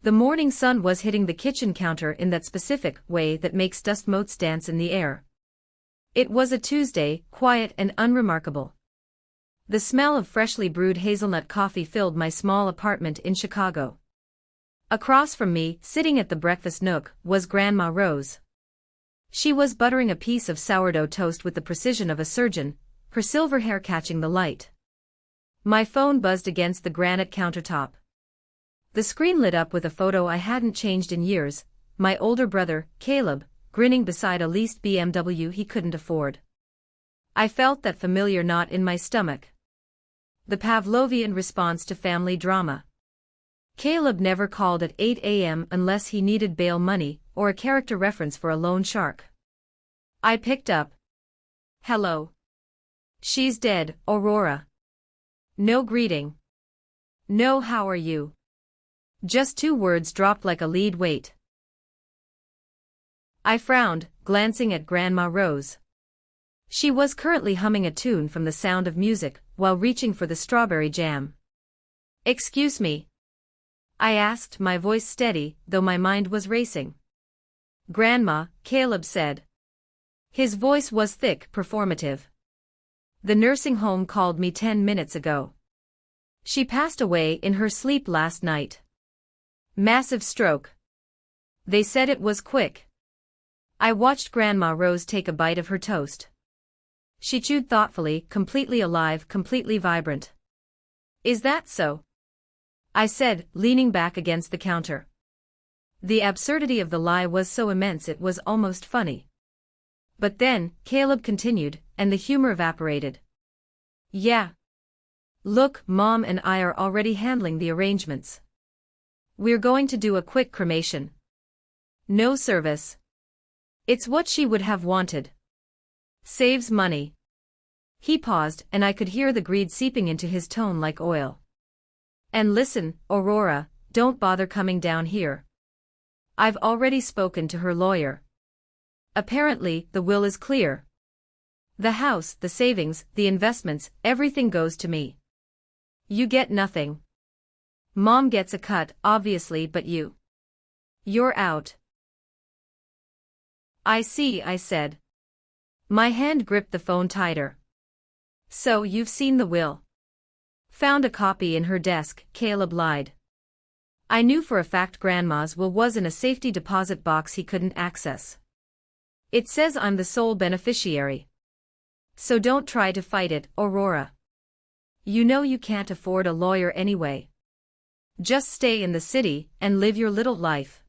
The morning sun was hitting the kitchen counter in that specific way that makes dust motes dance in the air. It was a Tuesday, quiet and unremarkable. The smell of freshly brewed hazelnut coffee filled my small apartment in Chicago. Across from me, sitting at the breakfast nook, was Grandma Rose. She was buttering a piece of sourdough toast with the precision of a surgeon, her silver hair catching the light. My phone buzzed against the granite countertop. The screen lit up with a photo I hadn't changed in years, my older brother, Caleb, grinning beside a leased BMW he couldn't afford. I felt that familiar knot in my stomach. The Pavlovian response to family drama. Caleb never called at 8 a.m. unless he needed bail money or a character reference for a loan shark. I picked up. Hello. She's dead, Aurora. No greeting. No how are you. Just 2 words dropped like a lead weight. I frowned, glancing at Grandma Rose. She was currently humming a tune from The Sound of Music while reaching for the strawberry jam. Excuse me? I asked, my voice steady, though my mind was racing. Grandma, Caleb said. His voice was thick, performative. The nursing home called me 10 minutes ago. She passed away in her sleep last night. Massive stroke. They said it was quick. I watched Grandma Rose take a bite of her toast. She chewed thoughtfully, completely alive, completely vibrant. Is that so? I said, leaning back against the counter. The absurdity of the lie was so immense it was almost funny. But then, Caleb continued, and the humor evaporated. Yeah. Look, Mom and I are already handling the arrangements. We're going to do a quick cremation. No service. It's what she would have wanted. Saves money. He paused, and I could hear the greed seeping into his tone like oil. And listen, Aurora, don't bother coming down here. I've already spoken to her lawyer. Apparently, the will is clear. The house, the savings, the investments, everything goes to me. You get nothing. Mom gets a cut, obviously, but you're out. I see, I said. My hand gripped the phone tighter. So you've seen the will? Found a copy in her desk, Caleb lied. I knew for a fact Grandma's will was in a safety deposit box he couldn't access. It says I'm the sole beneficiary. So don't try to fight it, Aurora. You know you can't afford a lawyer anyway. Just stay in the city and live your little life.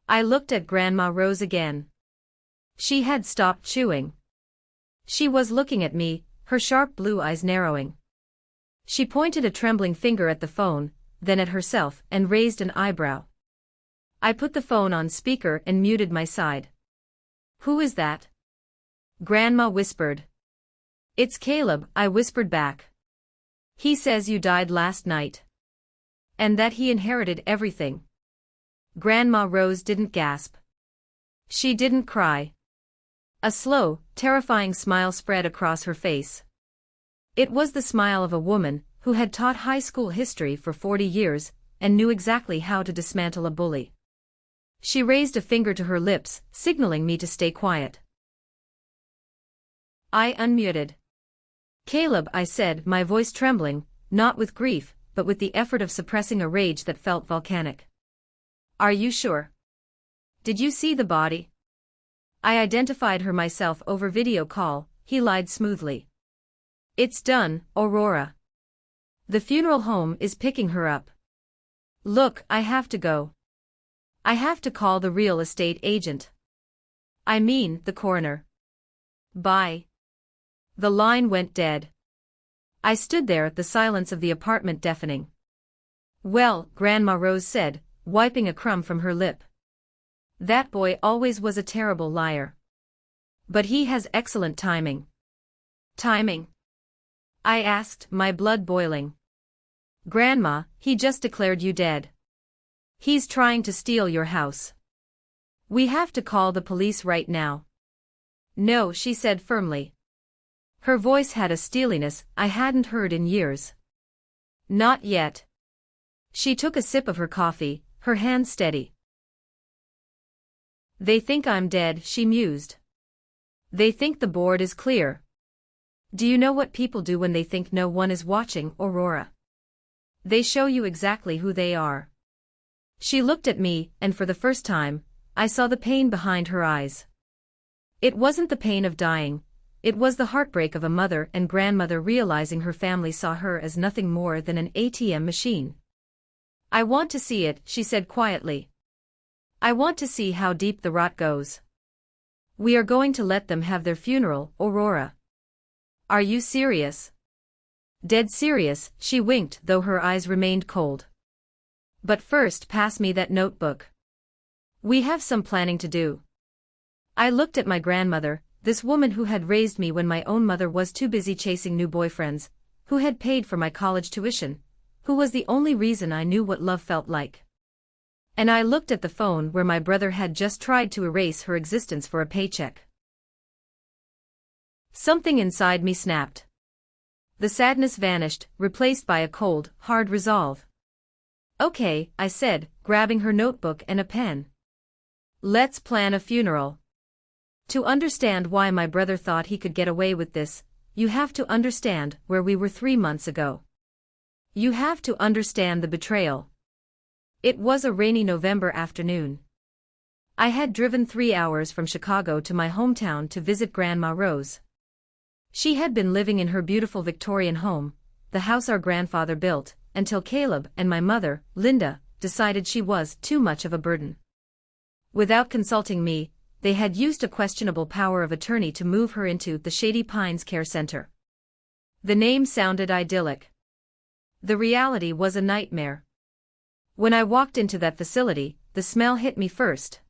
I looked at Grandma Rose again. She had stopped chewing. She was looking at me, her sharp blue eyes narrowing. She pointed a trembling finger at the phone, then at herself, and raised an eyebrow. I put the phone on speaker and muted my side. Who is that? Grandma whispered. It's Caleb, I whispered back. He says you died last night. And that he inherited everything. Grandma Rose didn't gasp. She didn't cry. A slow, terrifying smile spread across her face. It was the smile of a woman who had taught high school history for 40 years and knew exactly how to dismantle a bully. She raised a finger to her lips, signaling me to stay quiet. I unmuted. Caleb, I said, my voice trembling, not with grief, but with the effort of suppressing a rage that felt volcanic. Are you sure? Did you see the body? I identified her myself over video call, he lied smoothly. It's done, Aurora. The funeral home is picking her up. Look, I have to go. I have to call the real estate agent. I mean, the coroner. Bye. The line went dead. I stood there, the silence of the apartment deafening. Well, Grandma Rose said, wiping a crumb from her lip. That boy always was a terrible liar. But he has excellent timing. Timing? I asked, my blood boiling. Grandma, he just declared you dead. He's trying to steal your house. We have to call the police right now. No, she said firmly. Her voice had a steeliness I hadn't heard in years. Not yet. She took a sip of her coffee, her hand steady. They think I'm dead, she mused. They think the board is clear. Do you know what people do when they think no one is watching, Aurora? They show you exactly who they are. She looked at me, and for the first time, I saw the pain behind her eyes. It wasn't the pain of dying, it was the heartbreak of a mother and grandmother realizing her family saw her as nothing more than an ATM machine. I want to see it, she said quietly. I want to see how deep the rot goes. We are going to let them have their funeral, Aurora. Are you serious? Dead serious, she winked, though her eyes remained cold. But first, pass me that notebook. We have some planning to do. I looked at my grandmother, this woman who had raised me when my own mother was too busy chasing new boyfriends, who had paid for my college tuition, who was the only reason I knew what love felt like. And I looked at the phone where my brother had just tried to erase her existence for a paycheck. Something inside me snapped. The sadness vanished, replaced by a cold, hard resolve. Okay, I said, grabbing her notebook and a pen. Let's plan a funeral. To understand why my brother thought he could get away with this, you have to understand where we were 3 months ago. You have to understand the betrayal. It was a rainy November afternoon. I had driven 3 hours from Chicago to my hometown to visit Grandma Rose. She had been living in her beautiful Victorian home, the house our grandfather built, until Caleb and my mother, Linda, decided she was too much of a burden. Without consulting me, they had used a questionable power of attorney to move her into the Shady Pines Care Center. The name sounded idyllic. The reality was a nightmare. When I walked into that facility, the smell hit me first.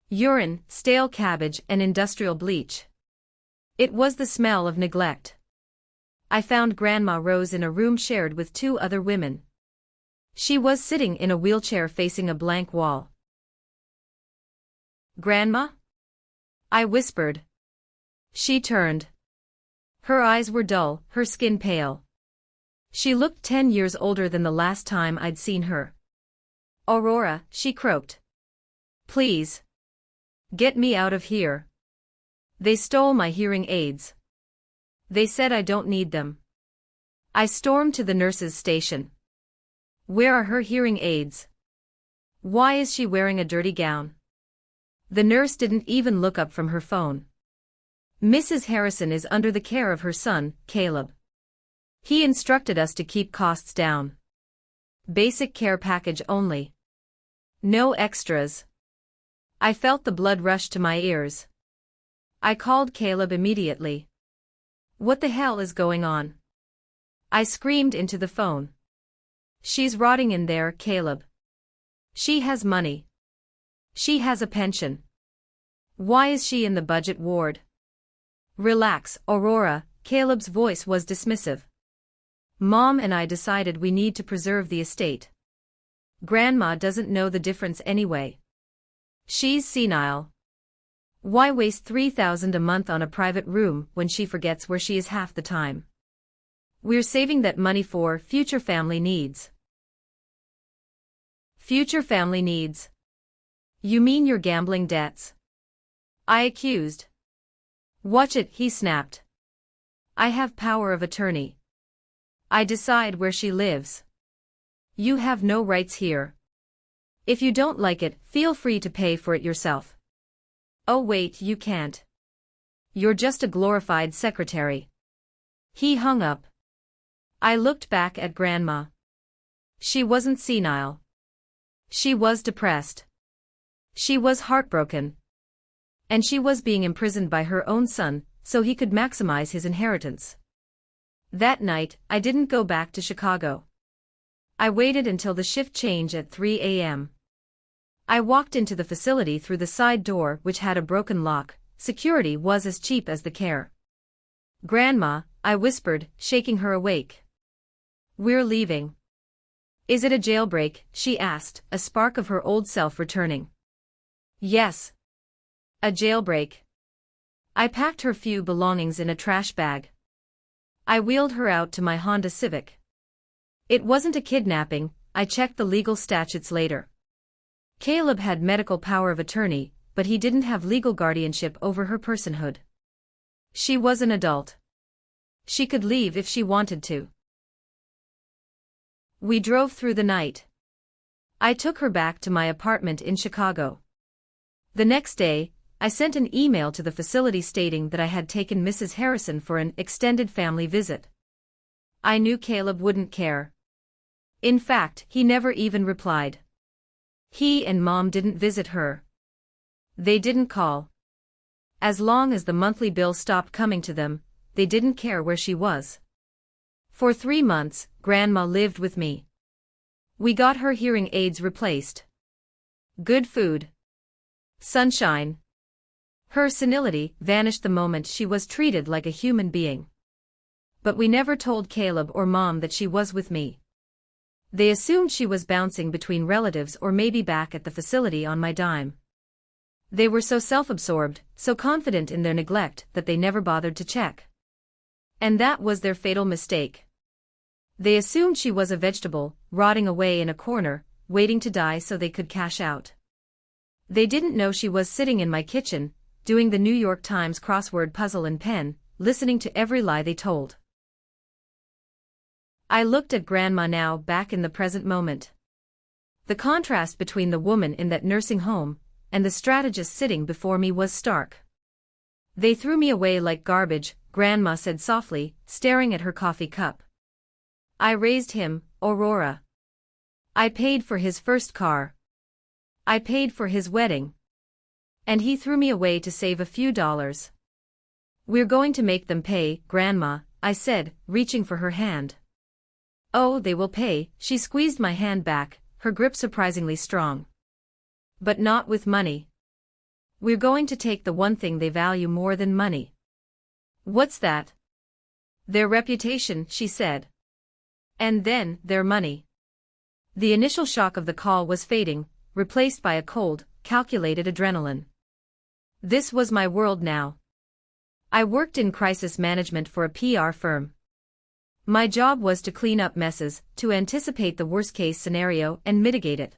Urine, stale cabbage, and industrial bleach. It was the smell of neglect. I found Grandma Rose in a room shared with 2 other women. She was sitting in a wheelchair facing a blank wall. Grandma? I whispered. She turned. Her eyes were dull, her skin pale. She looked 10 years older than the last time I'd seen her. Aurora, she croaked. Please. Get me out of here. They stole my hearing aids. They said I don't need them. I stormed to the nurse's station. Where are her hearing aids? Why is she wearing a dirty gown? The nurse didn't even look up from her phone. Mrs. Harrison is under the care of her son, Caleb. He instructed us to keep costs down. Basic care package only. No extras. I felt the blood rush to my ears. I called Caleb immediately. What the hell is going on? I screamed into the phone. She's rotting in there, Caleb. She has money. She has a pension. Why is she in the budget ward? Relax, Aurora, Caleb's voice was dismissive. Mom and I decided we need to preserve the estate. Grandma doesn't know the difference anyway. She's senile. Why waste $3,000 a month on a private room when she forgets where she is half the time? We're saving that money for future family needs. Future family needs? You mean your gambling debts? I accused. Watch it, he snapped. I have power of attorney. I decide where she lives. You have no rights here. If you don't like it, feel free to pay for it yourself. Oh wait, you can't. You're just a glorified secretary. He hung up. I looked back at Grandma. She wasn't senile. She was depressed. She was heartbroken. And she was being imprisoned by her own son, so he could maximize his inheritance. That night, I didn't go back to Chicago. I waited until the shift change at 3 a.m. I walked into the facility through the side door which had a broken lock. Security was as cheap as the care. Grandma, I whispered, shaking her awake. We're leaving. Is it a jailbreak? She asked, a spark of her old self returning. Yes. A jailbreak. I packed her few belongings in a trash bag. I wheeled her out to my Honda Civic. It wasn't a kidnapping, I checked the legal statutes later. Caleb had medical power of attorney, but he didn't have legal guardianship over her personhood. She was an adult. She could leave if she wanted to. We drove through the night. I took her back to my apartment in Chicago. The next day, I sent an email to the facility stating that I had taken Mrs. Harrison for an extended family visit. I knew Caleb wouldn't care. In fact, he never even replied. He and Mom didn't visit her. They didn't call. As long as the monthly bill stopped coming to them, they didn't care where she was. For 3 months, Grandma lived with me. We got her hearing aids replaced. Good food. Sunshine. Her senility vanished the moment she was treated like a human being. But we never told Caleb or Mom that she was with me. They assumed she was bouncing between relatives or maybe back at the facility on my dime. They were so self-absorbed, so confident in their neglect that they never bothered to check. And that was their fatal mistake. They assumed she was a vegetable, rotting away in a corner, waiting to die so they could cash out. They didn't know she was sitting in my kitchen, doing the New York Times crossword puzzle in pen, listening to every lie they told. I looked at Grandma now back in the present moment. The contrast between the woman in that nursing home and the strategist sitting before me was stark. They threw me away like garbage, Grandma said softly, staring at her coffee cup. I raised him, Aurora. I paid for his first car. I paid for his wedding. And he threw me away to save a few dollars. We're going to make them pay, Grandma, I said, reaching for her hand. Oh, they will pay, she squeezed my hand back, her grip surprisingly strong. But not with money. We're going to take the one thing they value more than money. What's that? Their reputation, she said. And then, their money. The initial shock of the call was fading, replaced by a cold, calculated adrenaline. This was my world now. I worked in crisis management for a PR firm. My job was to clean up messes, to anticipate the worst-case scenario and mitigate it.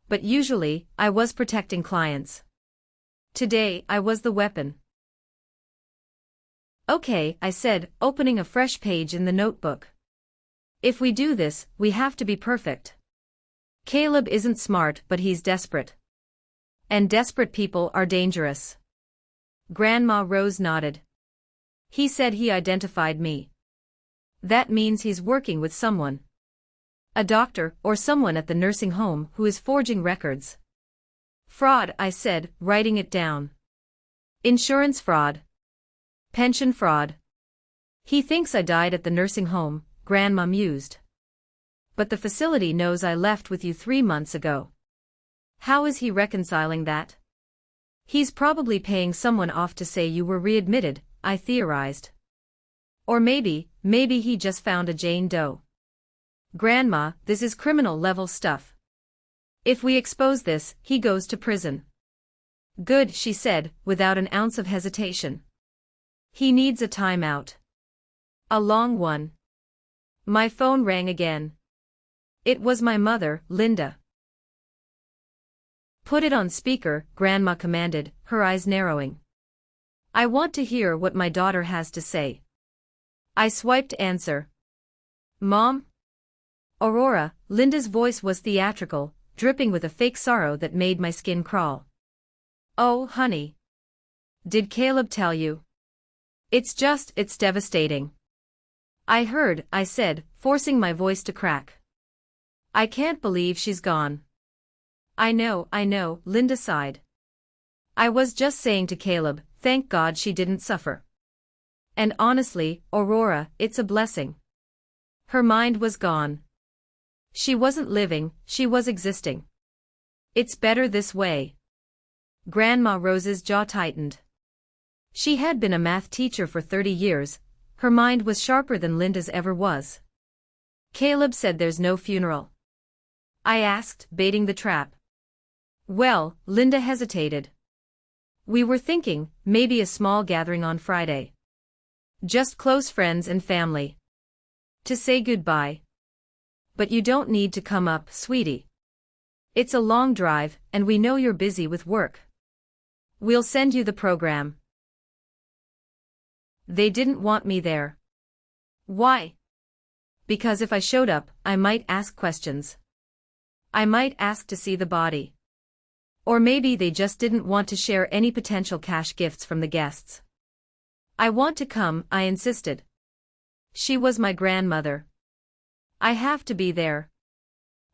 But usually, I was protecting clients. Today, I was the weapon. Okay, I said, opening a fresh page in the notebook. If we do this, we have to be perfect. Caleb isn't smart, but he's desperate. And desperate people are dangerous. Grandma Rose nodded. He said he identified me. That means he's working with someone. A doctor or someone at the nursing home who is forging records. Fraud, I said, writing it down. Insurance fraud. Pension fraud. He thinks I died at the nursing home, Grandma mused. But the facility knows I left with you 3 months ago. How is he reconciling that? He's probably paying someone off to say you were readmitted, I theorized. Or maybe he just found a Jane Doe. Grandma, this is criminal-level stuff. If we expose this, he goes to prison. Good, she said, without an ounce of hesitation. He needs a timeout. A long one. My phone rang again. It was my mother, Linda. Put it on speaker, Grandma commanded, her eyes narrowing. I want to hear what my daughter has to say. I swiped answer. Mom? Aurora, Linda's voice was theatrical, dripping with a fake sorrow that made my skin crawl. Oh, honey. Did Caleb tell you? It's devastating. I heard, I said, forcing my voice to crack. I can't believe she's gone. I know, Linda sighed. I was just saying to Caleb, thank God she didn't suffer. And honestly, Aurora, it's a blessing. Her mind was gone. She wasn't living, she was existing. It's better this way. Grandma Rose's jaw tightened. She had been a math teacher for 30 years, her mind was sharper than Linda's ever was. Caleb said there's no funeral. I asked, baiting the trap. Well, Linda hesitated. We were thinking, maybe a small gathering on Friday. Just close friends and family. To say goodbye. But you don't need to come up, sweetie. It's a long drive, and we know you're busy with work. We'll send you the program. They didn't want me there. Why? Because if I showed up, I might ask questions. I might ask to see the body. Or maybe they just didn't want to share any potential cash gifts from the guests. I want to come, I insisted. She was my grandmother. I have to be there.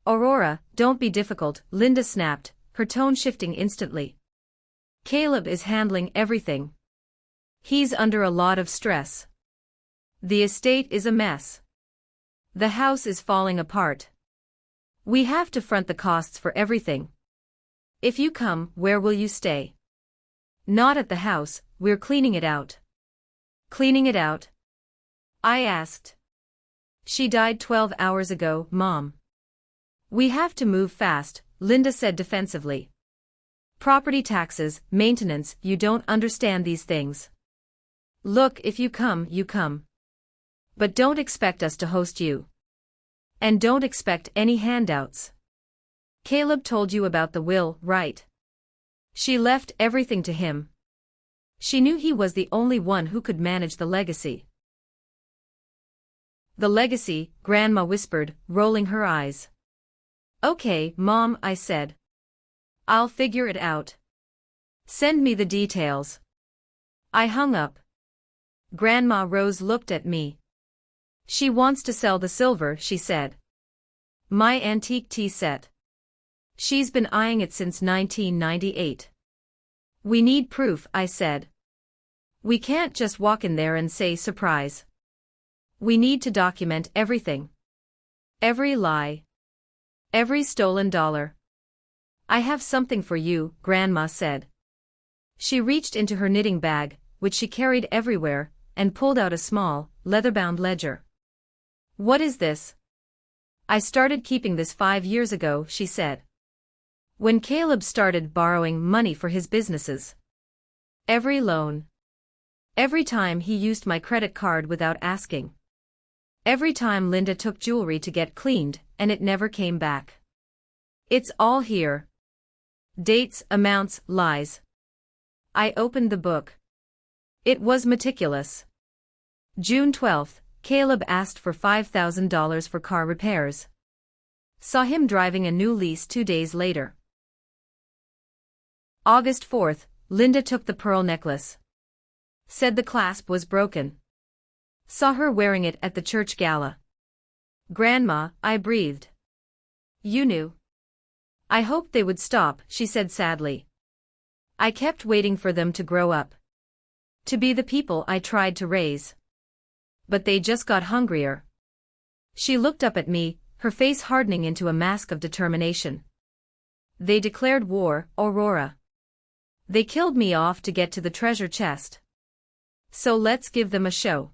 Aurora, don't be difficult, Linda snapped, her tone shifting instantly. Caleb is handling everything. He's under a lot of stress. The estate is a mess. The house is falling apart. We have to front the costs for everything. If you come, where will you stay? Not at the house, we're cleaning it out. Cleaning it out? I asked. She died 12 hours ago, Mom. We have to move fast, Linda said defensively. Property taxes, maintenance, you don't understand these things. Look, if you come, you come. But don't expect us to host you. And don't expect any handouts. Caleb told you about the will, right? She left everything to him. She knew he was the only one who could manage the legacy. The legacy, Grandma whispered, rolling her eyes. Okay, Mom, I said. I'll figure it out. Send me the details. I hung up. Grandma Rose looked at me. She wants to sell the silver, she said. My antique tea set. She's been eyeing it since 1998. We need proof, I said. We can't just walk in there and say surprise. We need to document everything. Every lie. Every stolen dollar. I have something for you, Grandma said. She reached into her knitting bag, which she carried everywhere, and pulled out a small, leather-bound ledger. What is this? I started keeping this 5 years ago, she said. When Caleb started borrowing money for his businesses. Every loan. Every time he used my credit card without asking. Every time Linda took jewelry to get cleaned, and it never came back. It's all here. Dates, amounts, lies. I opened the book. It was meticulous. June 12th, Caleb asked for $5,000 for car repairs. Saw him driving a new lease 2 days later. August 4th, Linda took the pearl necklace. Said the clasp was broken. Saw her wearing it at the church gala. Grandma, I breathed. You knew. I hoped they would stop, she said sadly. I kept waiting for them to grow up. To be the people I tried to raise. But they just got hungrier. She looked up at me, her face hardening into a mask of determination. They declared war, Aurora. They killed me off to get to the treasure chest. So let's give them a show.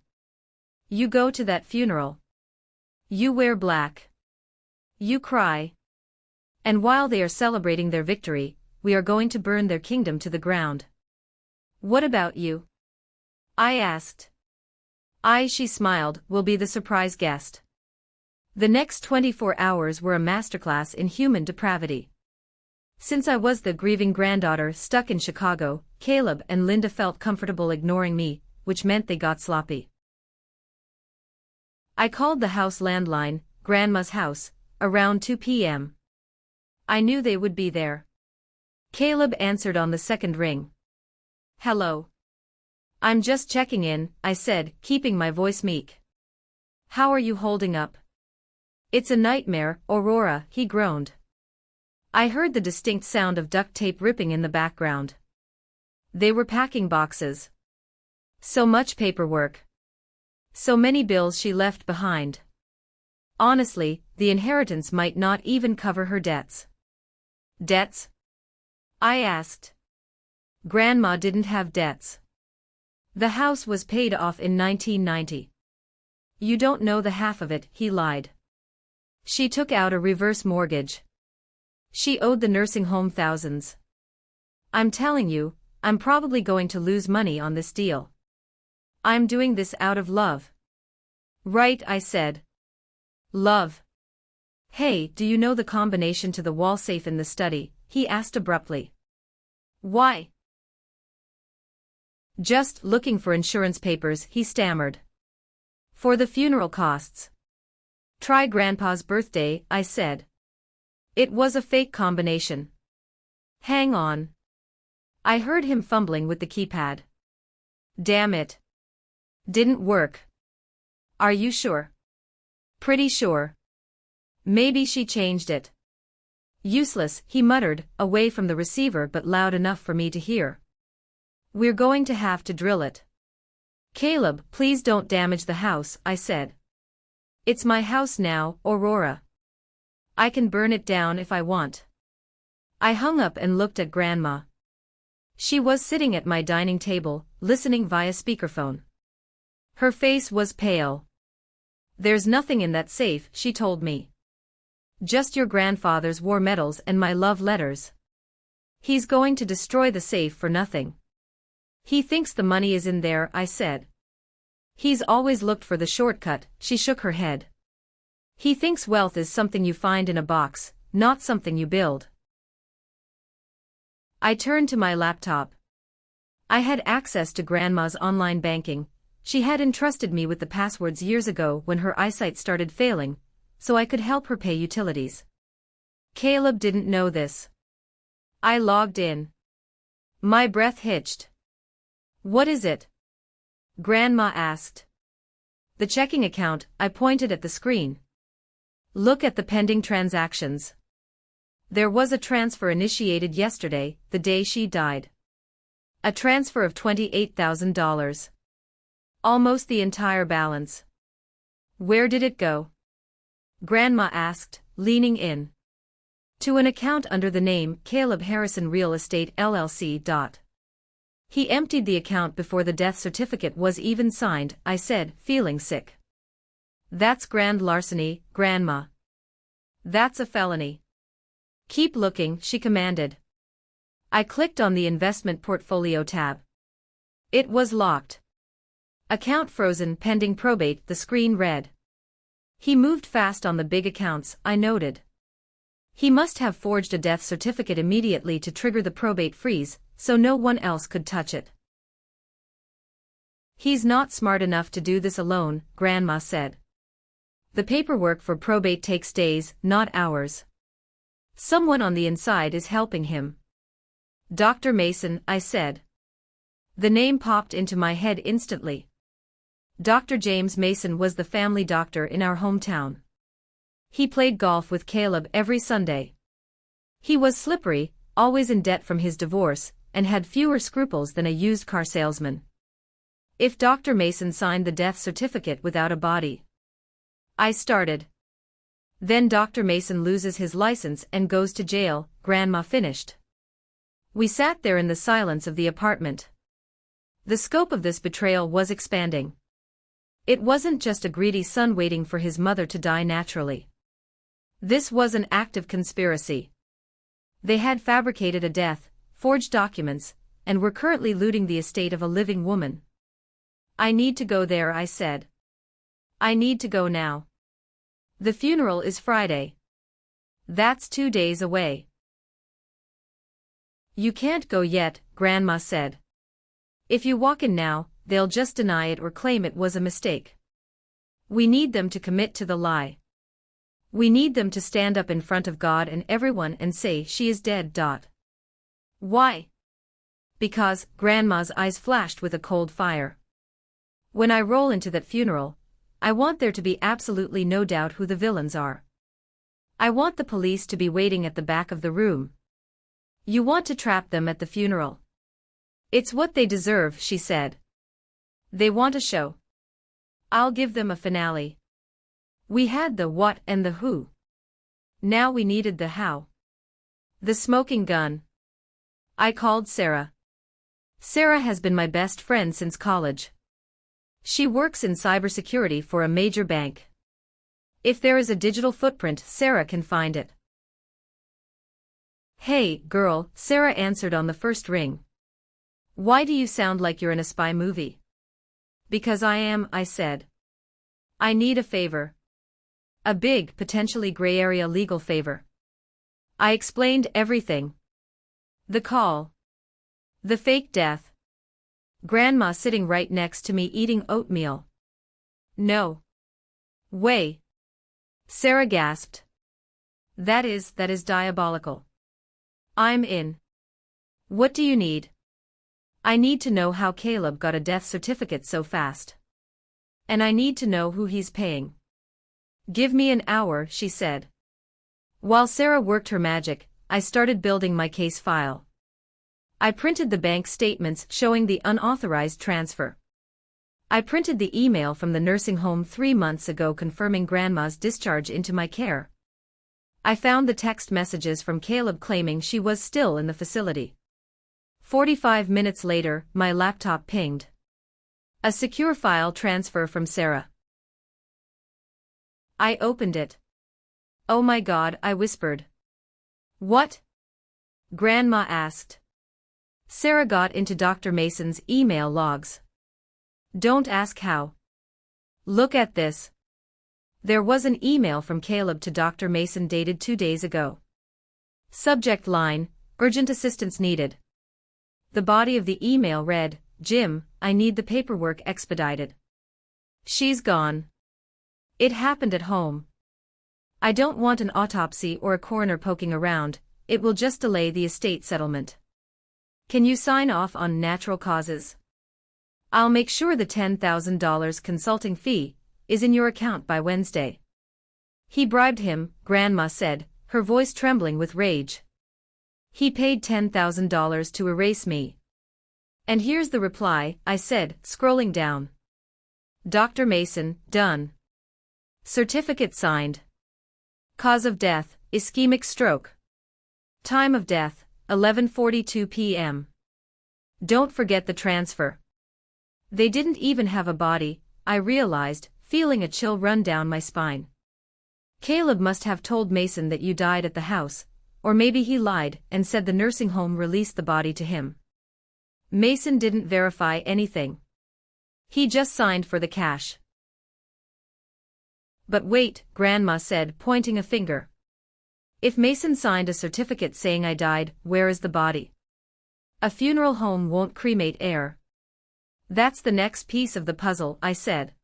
You go to that funeral. You wear black. You cry. And while they are celebrating their victory, we are going to burn their kingdom to the ground. What about you? I asked. She smiled, will be the surprise guest. The next 24 hours were a masterclass in human depravity. Since I was the grieving granddaughter stuck in Chicago, Caleb and Linda felt comfortable ignoring me, which meant they got sloppy. I called the house landline, Grandma's house, around 2 p.m. I knew they would be there. Caleb answered on the second ring. Hello. I'm just checking in, I said, keeping my voice meek. How are you holding up? It's a nightmare, Aurora, he groaned. I heard the distinct sound of duct tape ripping in the background. They were packing boxes. So much paperwork. So many bills she left behind. Honestly, the inheritance might not even cover her debts. Debts? I asked. Grandma didn't have debts. The house was paid off in 1990. You don't know the half of it, he lied. She took out a reverse mortgage. She owed the nursing home thousands. I'm telling you, I'm probably going to lose money on this deal. I'm doing this out of love. Right, I said. Love. Hey, do you know the combination to the wall safe in the study? He asked abruptly. Why? Just looking for insurance papers, he stammered. For the funeral costs. Try Grandpa's birthday, I said. It was a fake combination. Hang on. I heard him fumbling with the keypad. Damn it. Didn't work. Are you sure? Pretty sure. Maybe she changed it. Useless, he muttered, away from the receiver but loud enough for me to hear. We're going to have to drill it. Caleb, please don't damage the house, I said. It's my house now, Aurora. I can burn it down if I want. I hung up and looked at Grandma. She was sitting at my dining table, listening via speakerphone. Her face was pale. There's nothing in that safe, she told me. Just your grandfather's war medals and my love letters. He's going to destroy the safe for nothing. He thinks the money is in there, I said. He's always looked for the shortcut, she shook her head. He thinks wealth is something you find in a box, not something you build. I turned to my laptop. I had access to Grandma's online banking. She had entrusted me with the passwords years ago when her eyesight started failing, so I could help her pay utilities. Caleb didn't know this. I logged in. My breath hitched. What is it? Grandma asked. The checking account, I pointed at the screen. Look at the pending transactions. There was a transfer initiated yesterday, the day she died. A transfer of $28,000. Almost the entire balance. Where did it go? Grandma asked, leaning in. To an account under the name Caleb Harrison Real Estate LLC. He emptied the account before the death certificate was even signed, I said, feeling sick. That's grand larceny, Grandma. That's a felony. Keep looking, she commanded. I clicked on the investment portfolio tab. It was locked. Account frozen pending probate, the screen read. He moved fast on the big accounts, I noted. He must have forged a death certificate immediately to trigger the probate freeze, so no one else could touch it. He's not smart enough to do this alone, Grandma said. The paperwork for probate takes days, not hours. Someone on the inside is helping him. Dr. Mason, I said. The name popped into my head instantly. Dr. James Mason was the family doctor in our hometown. He played golf with Caleb every Sunday. He was slippery, always in debt from his divorce, and had fewer scruples than a used car salesman. If Dr. Mason signed the death certificate without a body. I started. Then Dr. Mason loses his license and goes to jail, Grandma finished. We sat there in the silence of the apartment. The scope of this betrayal was expanding. It wasn't just a greedy son waiting for his mother to die naturally. This was an active conspiracy. They had fabricated a death, forged documents, and were currently looting the estate of a living woman. I need to go there, I said. I need to go now. The funeral is Friday. That's 2 days away. You can't go yet, Grandma said. If you walk in now, they'll just deny it or claim it was a mistake. We need them to commit to the lie. We need them to stand up in front of God and everyone and say she is dead. Why? Because, Grandma's eyes flashed with a cold fire. When I roll into that funeral, I want there to be absolutely no doubt who the villains are. I want the police to be waiting at the back of the room. You want to trap them at the funeral. It's what they deserve, she said. They want a show. I'll give them a finale. We had the what and the who. Now we needed the how. The smoking gun. I called Sarah. Sarah has been my best friend since college. She works in cybersecurity for a major bank. If there is a digital footprint, Sarah can find it. Hey, girl, Sarah answered on the first ring. Why do you sound like you're in a spy movie? Because I am, I said. I need a favor. A big, potentially gray area legal favor. I explained everything. The call. The fake death. Grandma sitting right next to me eating oatmeal. No way. Sarah gasped. That is diabolical. I'm in. What do you need? I need to know how Caleb got a death certificate so fast. And I need to know who he's paying. Give me an hour, she said. While Sarah worked her magic, I started building my case file. I printed the bank statements showing the unauthorized transfer. I printed the email from the nursing home 3 months ago confirming Grandma's discharge into my care. I found the text messages from Caleb claiming she was still in the facility. 45 minutes later, my laptop pinged. A secure file transfer from Sarah. I opened it. Oh my God, I whispered. What? Grandma asked. Sarah got into Dr. Mason's email logs. Don't ask how. Look at this. There was an email from Caleb to Dr. Mason dated 2 days ago. Subject line, urgent assistance needed. The body of the email read, Jim, I need the paperwork expedited. She's gone. It happened at home. I don't want an autopsy or a coroner poking around, it will just delay the estate settlement. Can you sign off on natural causes? I'll make sure the $10,000 consulting fee is in your account by Wednesday. He bribed him, Grandma said, her voice trembling with rage. He paid $10,000 to erase me. And here's the reply, I said, scrolling down. Dr. Mason, done. Certificate signed. Cause of death, ischemic stroke. Time of death, 11:42 p.m. Don't forget the transfer. They didn't even have a body, I realized, feeling a chill run down my spine. Caleb must have told Mason that you died at the house, or maybe he lied and said the nursing home released the body to him. Mason didn't verify anything. He just signed for the cash. But wait, Grandma said, pointing a finger. If Mason signed a certificate saying I died, where is the body? A funeral home won't cremate heir. That's the next piece of the puzzle, I said.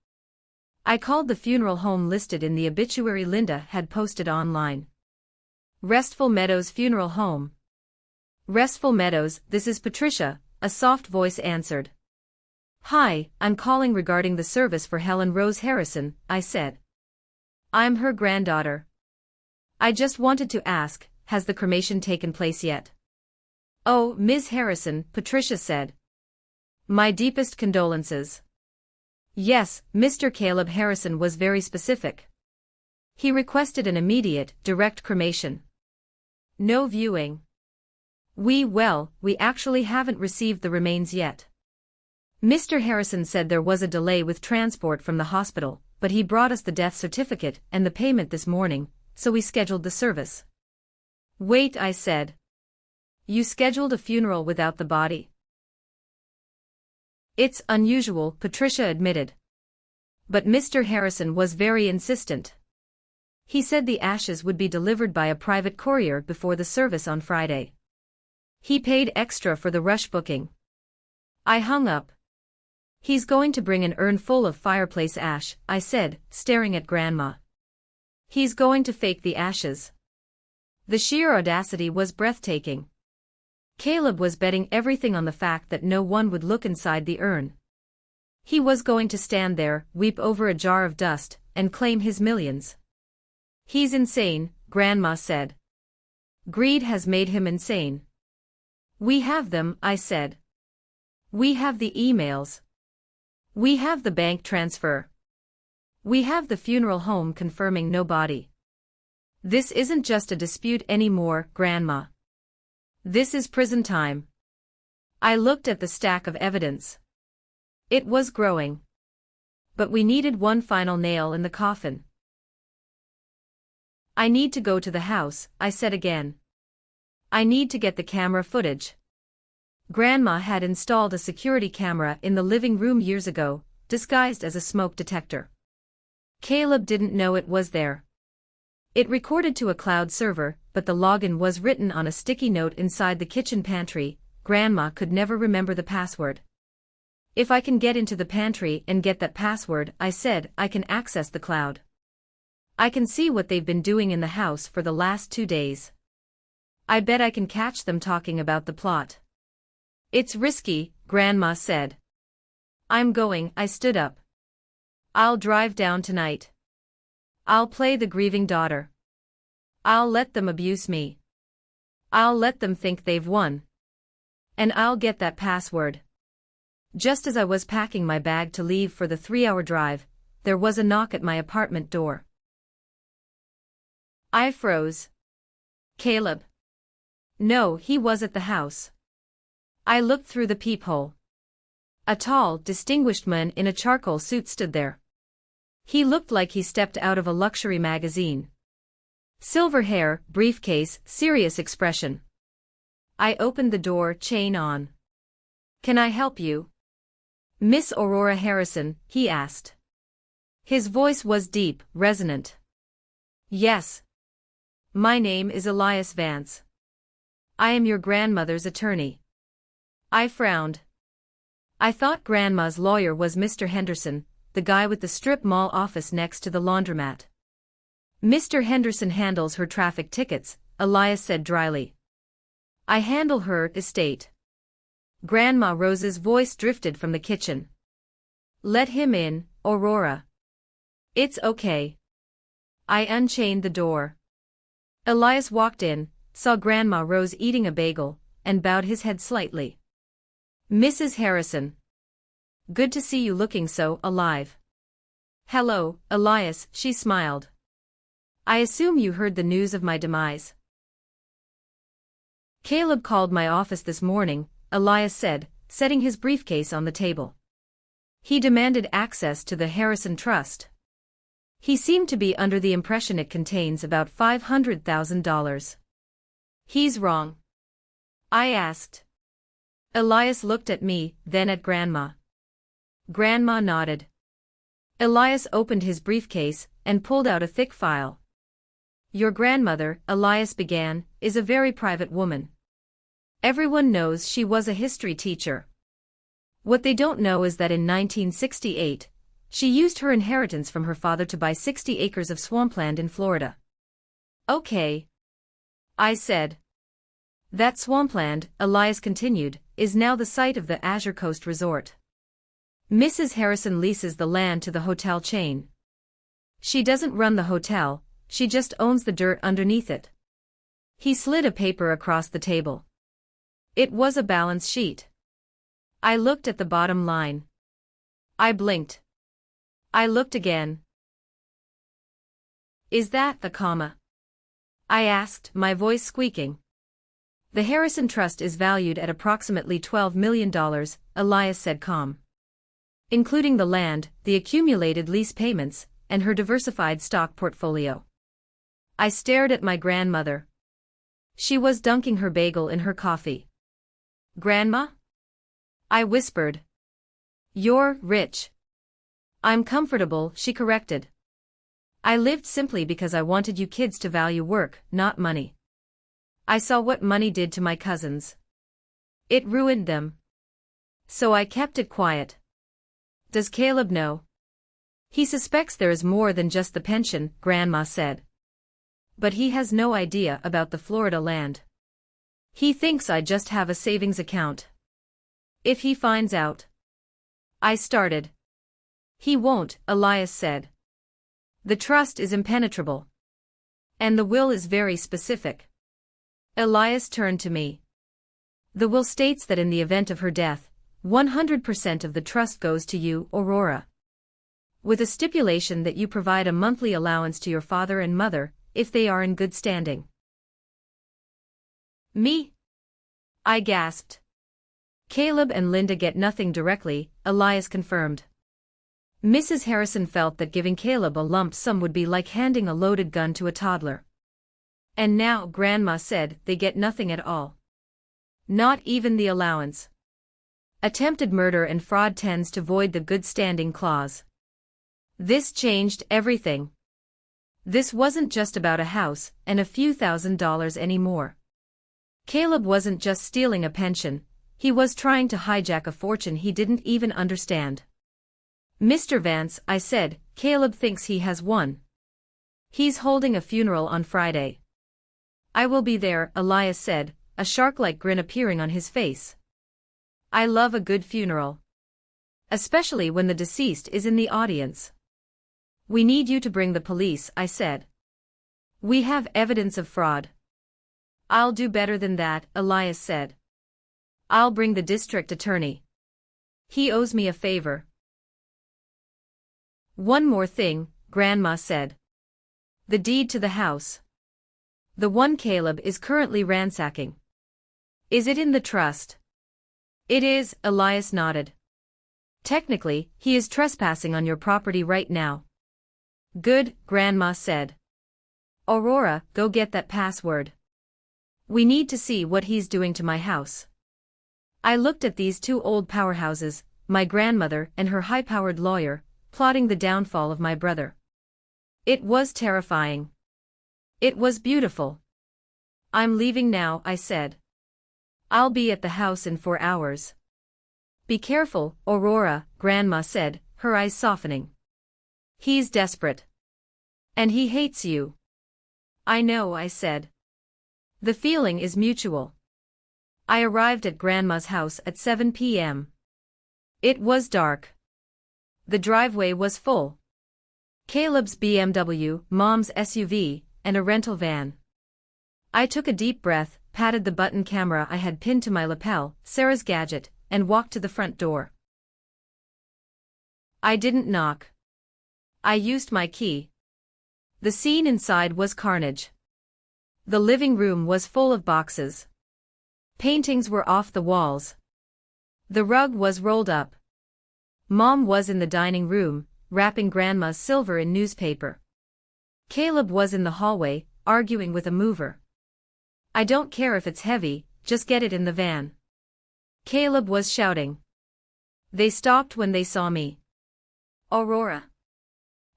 I called the funeral home listed in the obituary Linda had posted online. Restful Meadows Funeral Home. Restful Meadows, this is Patricia, a soft voice answered. Hi, I'm calling regarding the service for Helen Rose Harrison, I said. I'm her granddaughter. I just wanted to ask, has the cremation taken place yet? Oh, Ms. Harrison, Patricia said. My deepest condolences. Yes, Mr. Caleb Harrison was very specific. He requested an immediate, direct cremation. No viewing. We actually haven't received the remains yet. Mr. Harrison said there was a delay with transport from the hospital, but he brought us the death certificate and the payment this morning, so we scheduled the service. Wait, I said. You scheduled a funeral without the body? It's unusual, Patricia admitted. But Mr. Harrison was very insistent. He said the ashes would be delivered by a private courier before the service on Friday. He paid extra for the rush booking. I hung up. He's going to bring an urn full of fireplace ash, I said, staring at Grandma. He's going to fake the ashes. The sheer audacity was breathtaking. Caleb was betting everything on the fact that no one would look inside the urn. He was going to stand there, weep over a jar of dust, and claim his millions. He's insane, Grandma said. Greed has made him insane. We have them, I said. We have the emails. We have the bank transfer. We have the funeral home confirming no body. This isn't just a dispute anymore, Grandma. This is prison time. I looked at the stack of evidence. It was growing. But we needed one final nail in the coffin. I need to go to the house, I said again. I need to get the camera footage. Grandma had installed a security camera in the living room years ago, disguised as a smoke detector. Caleb didn't know it was there. It recorded to a cloud server, but the login was written on a sticky note inside the kitchen pantry. Grandma could never remember the password. If I can get into the pantry and get that password, I said, I can access the cloud. I can see what they've been doing in the house for the last 2 days. I bet I can catch them talking about the plot. It's risky, Grandma said. I'm going, I stood up. I'll drive down tonight. I'll play the grieving daughter. I'll let them abuse me. I'll let them think they've won. And I'll get that password. Just as I was packing my bag to leave for the 3-hour drive, there was a knock at my apartment door. I froze. Caleb. No, he was at the house. I looked through the peephole. A tall, distinguished man in a charcoal suit stood there. He looked like he stepped out of a luxury magazine. Silver hair, briefcase, serious expression. I opened the door, chain on. Can I help you? Miss Aurora Harrison, he asked. His voice was deep, resonant. Yes. My name is Elias Vance. I am your grandmother's attorney. I frowned. I thought Grandma's lawyer was Mr. Henderson, the guy with the strip mall office next to the laundromat. Mr. Henderson handles her traffic tickets, Elias said dryly. I handle her estate. Grandma Rose's voice drifted from the kitchen. Let him in, Aurora. It's okay. I unchained the door. Elias walked in, saw Grandma Rose eating a bagel, and bowed his head slightly. Mrs. Harrison. Good to see you looking so alive. Hello, Elias, she smiled. I assume you heard the news of my demise. Caleb called my office this morning, Elias said, setting his briefcase on the table. He demanded access to the Harrison Trust. He seemed to be under the impression it contains about $500,000. He's wrong. I asked. Elias looked at me, then at Grandma. Grandma nodded. Elias opened his briefcase and pulled out a thick file. Your grandmother, Elias began, is a very private woman. Everyone knows she was a history teacher. What they don't know is that in 1968, she used her inheritance from her father to buy 60 acres of swampland in Florida. Okay. I said. That swampland, Elias continued, is now the site of the Azure Coast Resort. Mrs. Harrison leases the land to the hotel chain. She doesn't run the hotel, she just owns the dirt underneath it. He slid a paper across the table. It was a balance sheet. I looked at the bottom line. I blinked. I looked again. Is that the comma? I asked, my voice squeaking. The Harrison Trust is valued at approximately $12 million, Elias said calm. Including the land, the accumulated lease payments, and her diversified stock portfolio. I stared at my grandmother. She was dunking her bagel in her coffee. Grandma? I whispered. You're rich. I'm comfortable, she corrected. I lived simply because I wanted you kids to value work, not money. I saw what money did to my cousins. It ruined them. So I kept it quiet. Does Caleb know? He suspects there is more than just the pension, Grandma said. But he has no idea about the Florida land. He thinks I just have a savings account. If he finds out. I started. He won't, Elias said. The trust is impenetrable. And the will is very specific. Elias turned to me. The will states that in the event of her death, 100% of the trust goes to you, Aurora. With a stipulation that you provide a monthly allowance to your father and mother, if they are in good standing. Me? I gasped. Caleb and Linda get nothing directly, Elias confirmed. Mrs. Harrison felt that giving Caleb a lump sum would be like handing a loaded gun to a toddler. And now, Grandma said, they get nothing at all. Not even the allowance. Attempted murder and fraud tends to void the good standing clause. This changed everything. This wasn't just about a house and a few $1,000s anymore. Caleb wasn't just stealing a pension, he was trying to hijack a fortune he didn't even understand. Mr. Vance, I said, Caleb thinks he has won. He's holding a funeral on Friday. I will be there, Elias said, a shark-like grin appearing on his face. I love a good funeral. Especially when the deceased is in the audience. We need you to bring the police, I said. We have evidence of fraud. I'll do better than that, Elias said. I'll bring the district attorney. He owes me a favor. One more thing, Grandma said. The deed to the house. The one Caleb is currently ransacking. Is it in the trust? It is, Elias nodded. Technically, he is trespassing on your property right now. Good, Grandma said. Aurora, go get that password. We need to see what he's doing to my house. I looked at these two old powerhouses, my grandmother and her high-powered lawyer, plotting the downfall of my brother. It was terrifying. It was beautiful. I'm leaving now, I said. I'll be at the house in 4 hours. Be careful, Aurora, Grandma said, her eyes softening. He's desperate. And he hates you. I know, I said. The feeling is mutual. I arrived at Grandma's house at 7 p.m. It was dark. The driveway was full. Caleb's BMW, Mom's SUV, and a rental van. I took a deep breath, patted the button camera I had pinned to my lapel, Sarah's gadget, and walked to the front door. I didn't knock. I used my key. The scene inside was carnage. The living room was full of boxes. Paintings were off the walls. The rug was rolled up. Mom was in the dining room, wrapping Grandma's silver in newspaper. Caleb was in the hallway, arguing with a mover. I don't care if it's heavy, just get it in the van. Caleb was shouting. They stopped when they saw me. Aurora.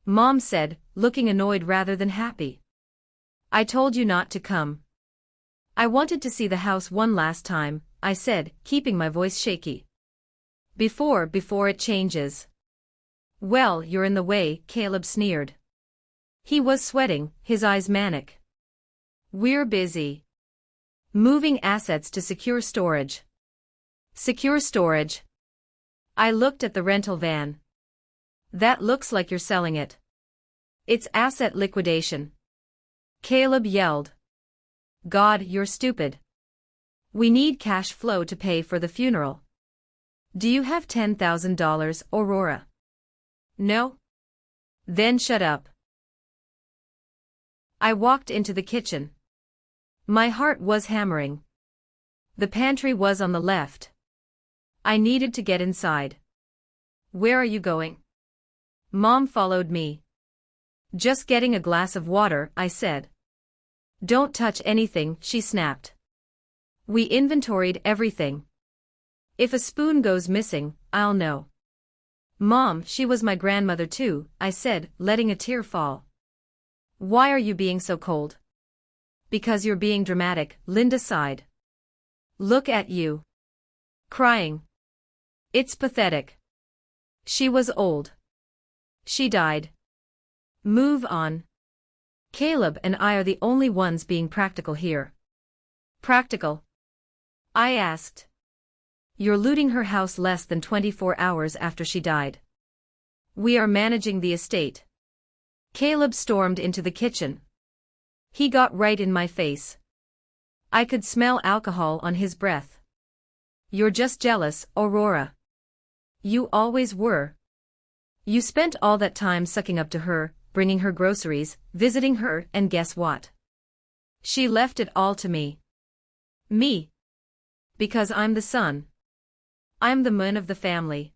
Mom said, looking annoyed rather than happy. I told you not to come. I wanted to see the house one last time, I said, keeping my voice shaky. Before it changes. Well, you're in the way, Caleb sneered. He was sweating, his eyes manic. We're busy. Moving assets to secure storage. Secure storage. I looked at the rental van. That looks like you're selling it. It's asset liquidation. Caleb yelled. God, you're stupid. We need cash flow to pay for the funeral. Do you have $10,000, Aurora? No? Then shut up. I walked into the kitchen. My heart was hammering. The pantry was on the left. I needed to get inside. Where are you going? Mom followed me. Just getting a glass of water, I said. Don't touch anything, she snapped. We inventoried everything. If a spoon goes missing, I'll know. Mom, she was my grandmother too, I said, letting a tear fall. Why are you being so cold? Because you're being dramatic, Linda sighed. Look at you. Crying. It's pathetic. She was old. She died. Move on. Caleb and I are the only ones being practical here. Practical? I asked. You're looting her house less than 24 hours after she died. We are managing the estate. Caleb stormed into the kitchen. He got right in my face. I could smell alcohol on his breath. You're just jealous, Aurora. You always were. You spent all that time sucking up to her, bringing her groceries, visiting her, and guess what? She left it all to me. Me. Because I'm the son. I'm the man of the family.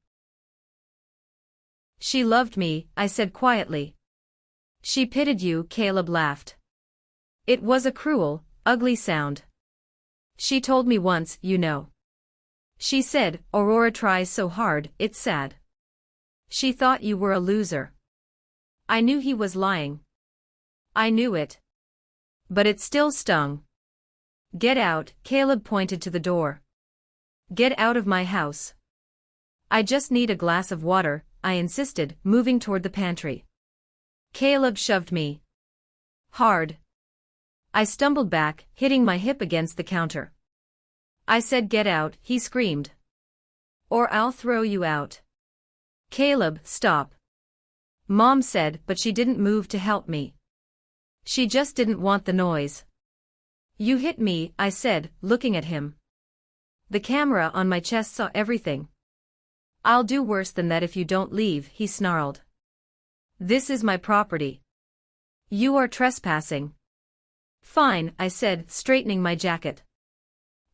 She loved me, I said quietly. She pitied you, Caleb laughed. It was a cruel, ugly sound. She told me once, you know. She said, Aurora tries so hard, it's sad. She thought you were a loser. I knew he was lying. I knew it. But it still stung. Get out, Caleb pointed to the door. Get out of my house. I just need a glass of water, I insisted, moving toward the pantry. Caleb shoved me hard. I stumbled back, hitting my hip against the counter. I said get out, he screamed. Or I'll throw you out. Caleb, stop. Mom said, but she didn't move to help me. She just didn't want the noise. You hit me, I said, looking at him. The camera on my chest saw everything. I'll do worse than that if you don't leave, he snarled. This is my property. You are trespassing. Fine, I said, straightening my jacket.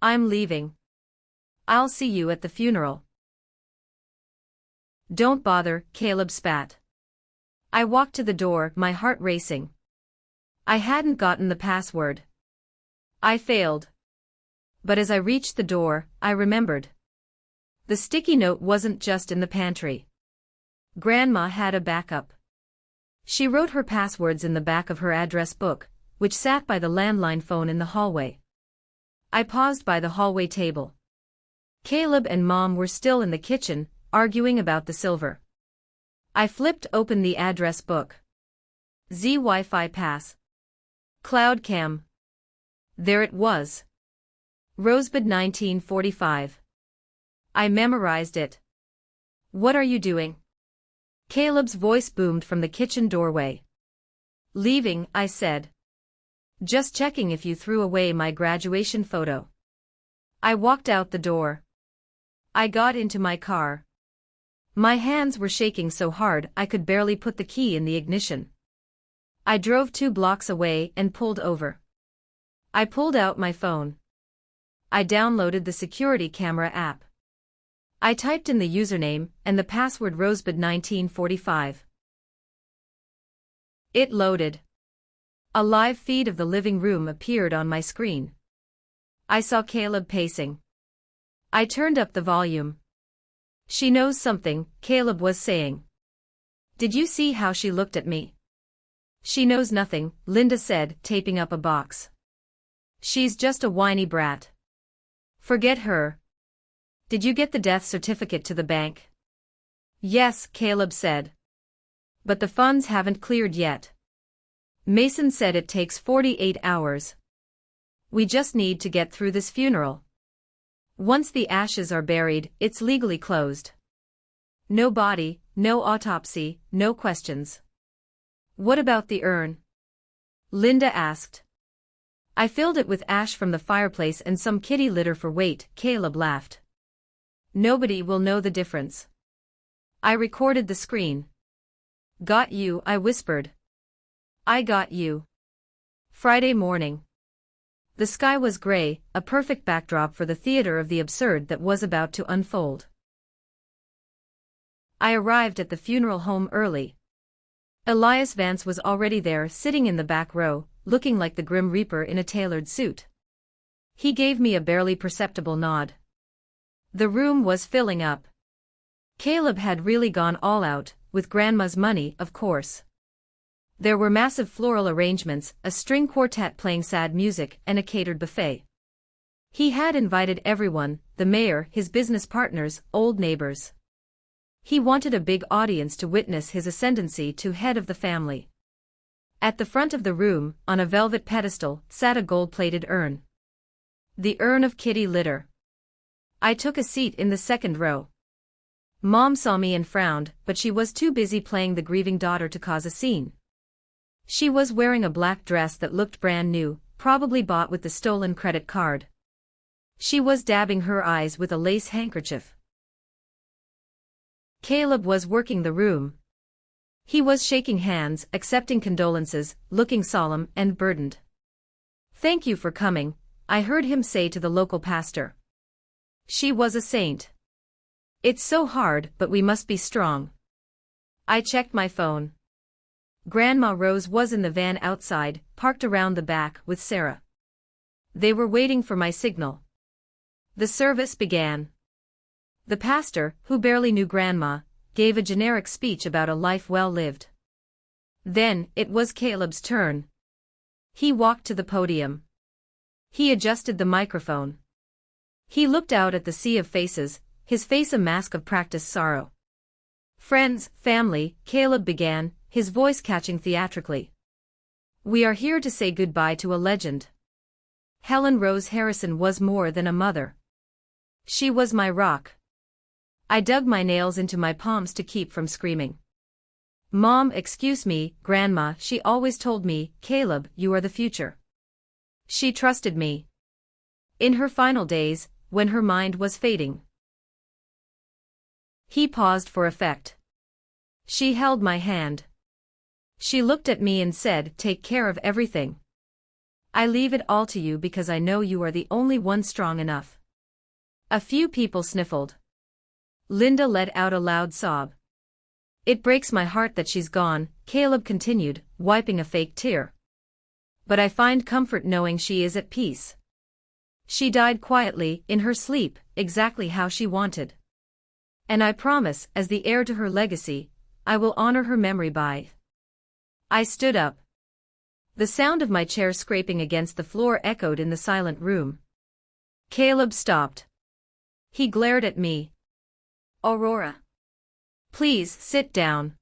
I'm leaving. I'll see you at the funeral. Don't bother, Caleb spat. I walked to the door, my heart racing. I hadn't gotten the password. I failed. But as I reached the door, I remembered. The sticky note wasn't just in the pantry. Grandma had a backup. She wrote her passwords in the back of her address book, which sat by the landline phone in the hallway. I paused by the hallway table. Caleb and Mom were still in the kitchen, arguing about the silver. I flipped open the address book. Z Wi-Fi pass. Cloud cam. There it was. Rosebud 1945. I memorized it. What are you doing? Caleb's voice boomed from the kitchen doorway. Leaving, I said. Just checking if you threw away my graduation photo. I walked out the door. I got into my car. My hands were shaking so hard I could barely put the key in the ignition. I drove 2 blocks away and pulled over. I pulled out my phone. I downloaded the security camera app. I typed in the username and the password Rosebud 1945. It loaded. A live feed of the living room appeared on my screen. I saw Caleb pacing. I turned up the volume. She knows something, Caleb was saying. Did you see how she looked at me? She knows nothing, Linda said, taping up a box. She's just a whiny brat. Forget her. Did you get the death certificate to the bank? Yes, Caleb said. But the funds haven't cleared yet. Mason said it takes 48 hours. We just need to get through this funeral. Once the ashes are buried, it's legally closed. No body, no autopsy, no questions. What about the urn? Linda asked. I filled it with ash from the fireplace and some kitty litter for weight, Caleb laughed. Nobody will know the difference. I recorded the screen. Got you, I whispered. I got you. Friday morning. The sky was gray, a perfect backdrop for the theater of the absurd that was about to unfold. I arrived at the funeral home early. Elias Vance was already there, sitting in the back row, looking like the Grim Reaper in a tailored suit. He gave me a barely perceptible nod. The room was filling up. Caleb had really gone all out, with Grandma's money, of course. There were massive floral arrangements, a string quartet playing sad music, and a catered buffet. He had invited everyone, the mayor, his business partners, old neighbors. He wanted a big audience to witness his ascendancy to head of the family. At the front of the room, on a velvet pedestal, sat a gold-plated urn. The urn of kitty litter. I took a seat in the second row. Mom saw me and frowned, but she was too busy playing the grieving daughter to cause a scene. She was wearing a black dress that looked brand new, probably bought with the stolen credit card. She was dabbing her eyes with a lace handkerchief. Caleb was working the room. He was shaking hands, accepting condolences, looking solemn and burdened. Thank you for coming, I heard him say to the local pastor. She was a saint. It's so hard, but we must be strong. I checked my phone. Grandma Rose was in the van outside, parked around the back, with Sarah. They were waiting for my signal. The service began. The pastor, who barely knew Grandma, gave a generic speech about a life well lived. Then, it was Caleb's turn, He walked to the podium. He adjusted the microphone. He looked out at the sea of faces, his face a mask of practiced sorrow. "Friends, family," Caleb began, his voice catching theatrically. "We are here to say goodbye to a legend. Helen Rose Harrison was more than a mother. She was my rock. I dug my nails into my palms to keep from screaming. Mom, excuse me, Grandma, she always told me, Caleb, you are the future. She trusted me. In her final days, when her mind was fading." He paused for effect. "She held my hand. She looked at me and said, 'Take care of everything. I leave it all to you because I know you are the only one strong enough.'" A few people sniffled. Linda let out a loud sob. "It breaks my heart that she's gone," Caleb continued, wiping a fake tear. "But I find comfort knowing she is at peace. She died quietly, in her sleep, exactly how she wanted. And I promise, as the heir to her legacy, I will honor her memory by." I stood up. The sound of my chair scraping against the floor echoed in the silent room. Caleb stopped. He glared at me. "Aurora. Please, sit down.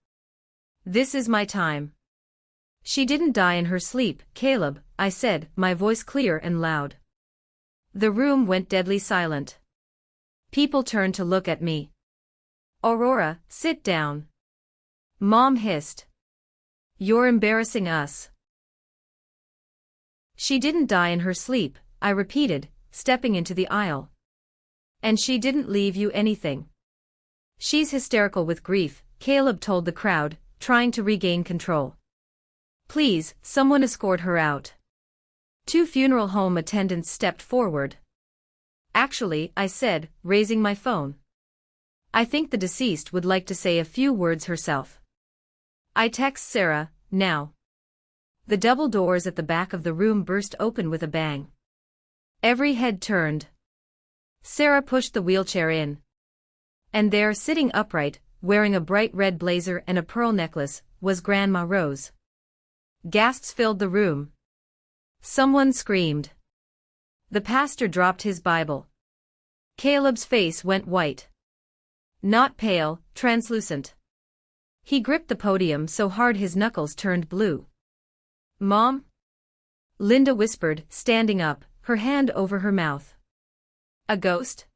This is my time." "She didn't die in her sleep, Caleb," I said, my voice clear and loud. The room went deadly silent. People turned to look at me. "Aurora, sit down." Mom hissed. "You're embarrassing us." "She didn't die in her sleep," I repeated, stepping into the aisle. "And she didn't leave you anything." "She's hysterical with grief," Caleb told the crowd, trying to regain control. "Please, someone escort her out." 2 funeral home attendants stepped forward. "Actually," I said, raising my phone, "I think the deceased would like to say a few words herself. I text Sarah, now." The double doors at the back of the room burst open with a bang. Every head turned. Sarah pushed the wheelchair in. And there, sitting upright, wearing a bright red blazer and a pearl necklace, was Grandma Rose. Gasps filled the room. Someone screamed. The pastor dropped his Bible. Caleb's face went white. Not pale, translucent. He gripped the podium so hard his knuckles turned blue. "Mom?" Linda whispered, standing up, her hand over her mouth. "A ghost?"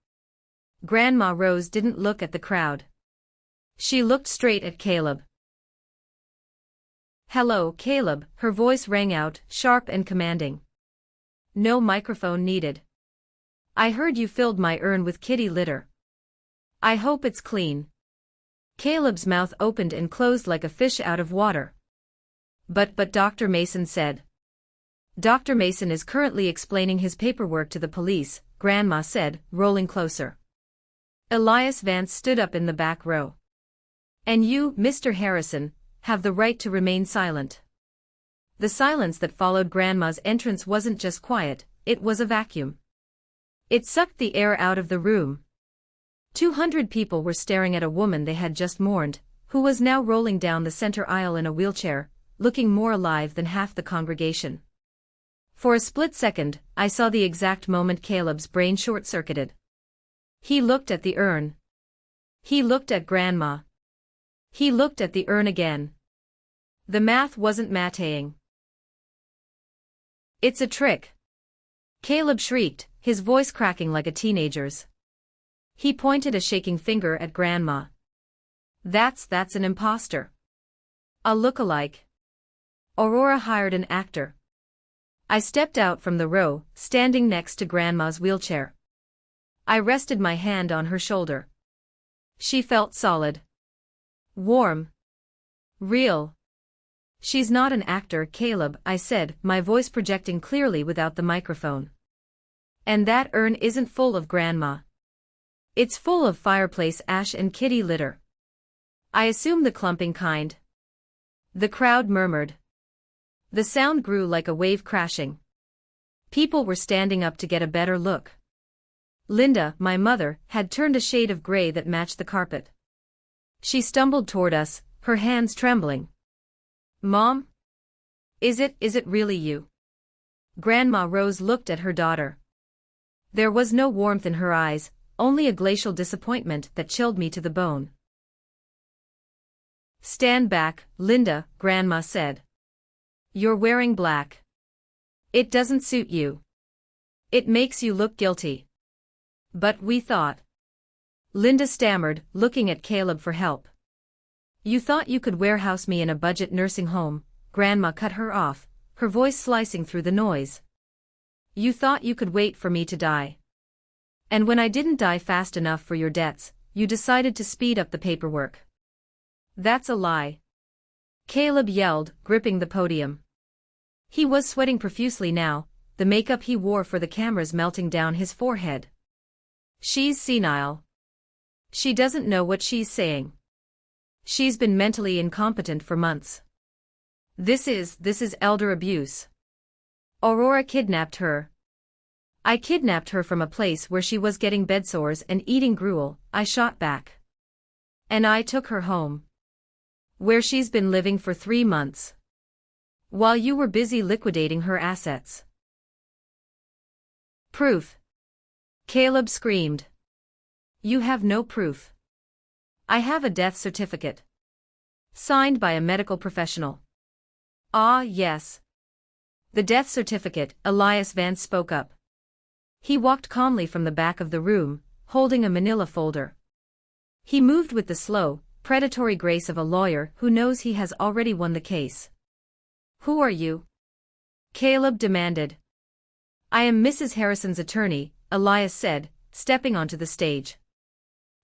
Grandma Rose didn't look at the crowd. She looked straight at Caleb. "Hello, Caleb," her voice rang out, sharp and commanding. No microphone needed. "I heard you filled my urn with kitty litter. I hope it's clean." Caleb's mouth opened and closed like a fish out of water. But Dr. Mason said. "Dr. Mason is currently explaining his paperwork to the police," Grandma said, rolling closer. Elias Vance stood up in the back row. "And you, Mr. Harrison, have the right to remain silent." The silence that followed Grandma's entrance wasn't just quiet, it was a vacuum. It sucked the air out of the room. 200 people were staring at a woman they had just mourned, who was now rolling down the center aisle in a wheelchair, looking more alive than half the congregation. For a split second, I saw the exact moment Caleb's brain short-circuited. He looked at the urn. He looked at Grandma. He looked at the urn again. The math wasn't matching. "It's a trick!" Caleb shrieked, his voice cracking like a teenager's. He pointed a shaking finger at Grandma. That's an imposter. A look-alike. Aurora hired an actor." I stepped out from the row, standing next to Grandma's wheelchair. I rested my hand on her shoulder. She felt solid. Warm. Real. "She's not an actor, Caleb," I said, my voice projecting clearly without the microphone. "And that urn isn't full of Grandma. It's full of fireplace ash and kitty litter. I assume the clumping kind." The crowd murmured. The sound grew like a wave crashing. People were standing up to get a better look. Linda, my mother, had turned a shade of gray that matched the carpet. She stumbled toward us, her hands trembling. "Mom? Is it really you?" Grandma Rose looked at her daughter. There was no warmth in her eyes, only a glacial disappointment that chilled me to the bone. "Stand back, Linda," Grandma said. "You're wearing black. It doesn't suit you. It makes you look guilty." "But we thought—" Linda stammered, looking at Caleb for help. "You thought you could warehouse me in a budget nursing home," Grandma cut her off, her voice slicing through the noise. "You thought you could wait for me to die. And when I didn't die fast enough for your debts, you decided to speed up the paperwork." "That's a lie," Caleb yelled, gripping the podium. He was sweating profusely now, the makeup he wore for the cameras melting down his forehead. "She's senile. She doesn't know what she's saying. She's been mentally incompetent for months. This is elder abuse. Aurora kidnapped her. I kidnapped her from a place where she was getting bedsores and eating gruel," I shot back. "And I took her home. Where she's been living for 3 months. While you were busy liquidating her assets." "Proof!" Caleb screamed. "You have no proof." "I have a death certificate. Signed by a medical professional." "Ah, yes. The death certificate," Elias Vance spoke up. He walked calmly from the back of the room, holding a manila folder. He moved with the slow, predatory grace of a lawyer who knows he has already won the case. "Who are you?" Caleb demanded. "I am Mrs. Harrison's attorney," Elias said, stepping onto the stage.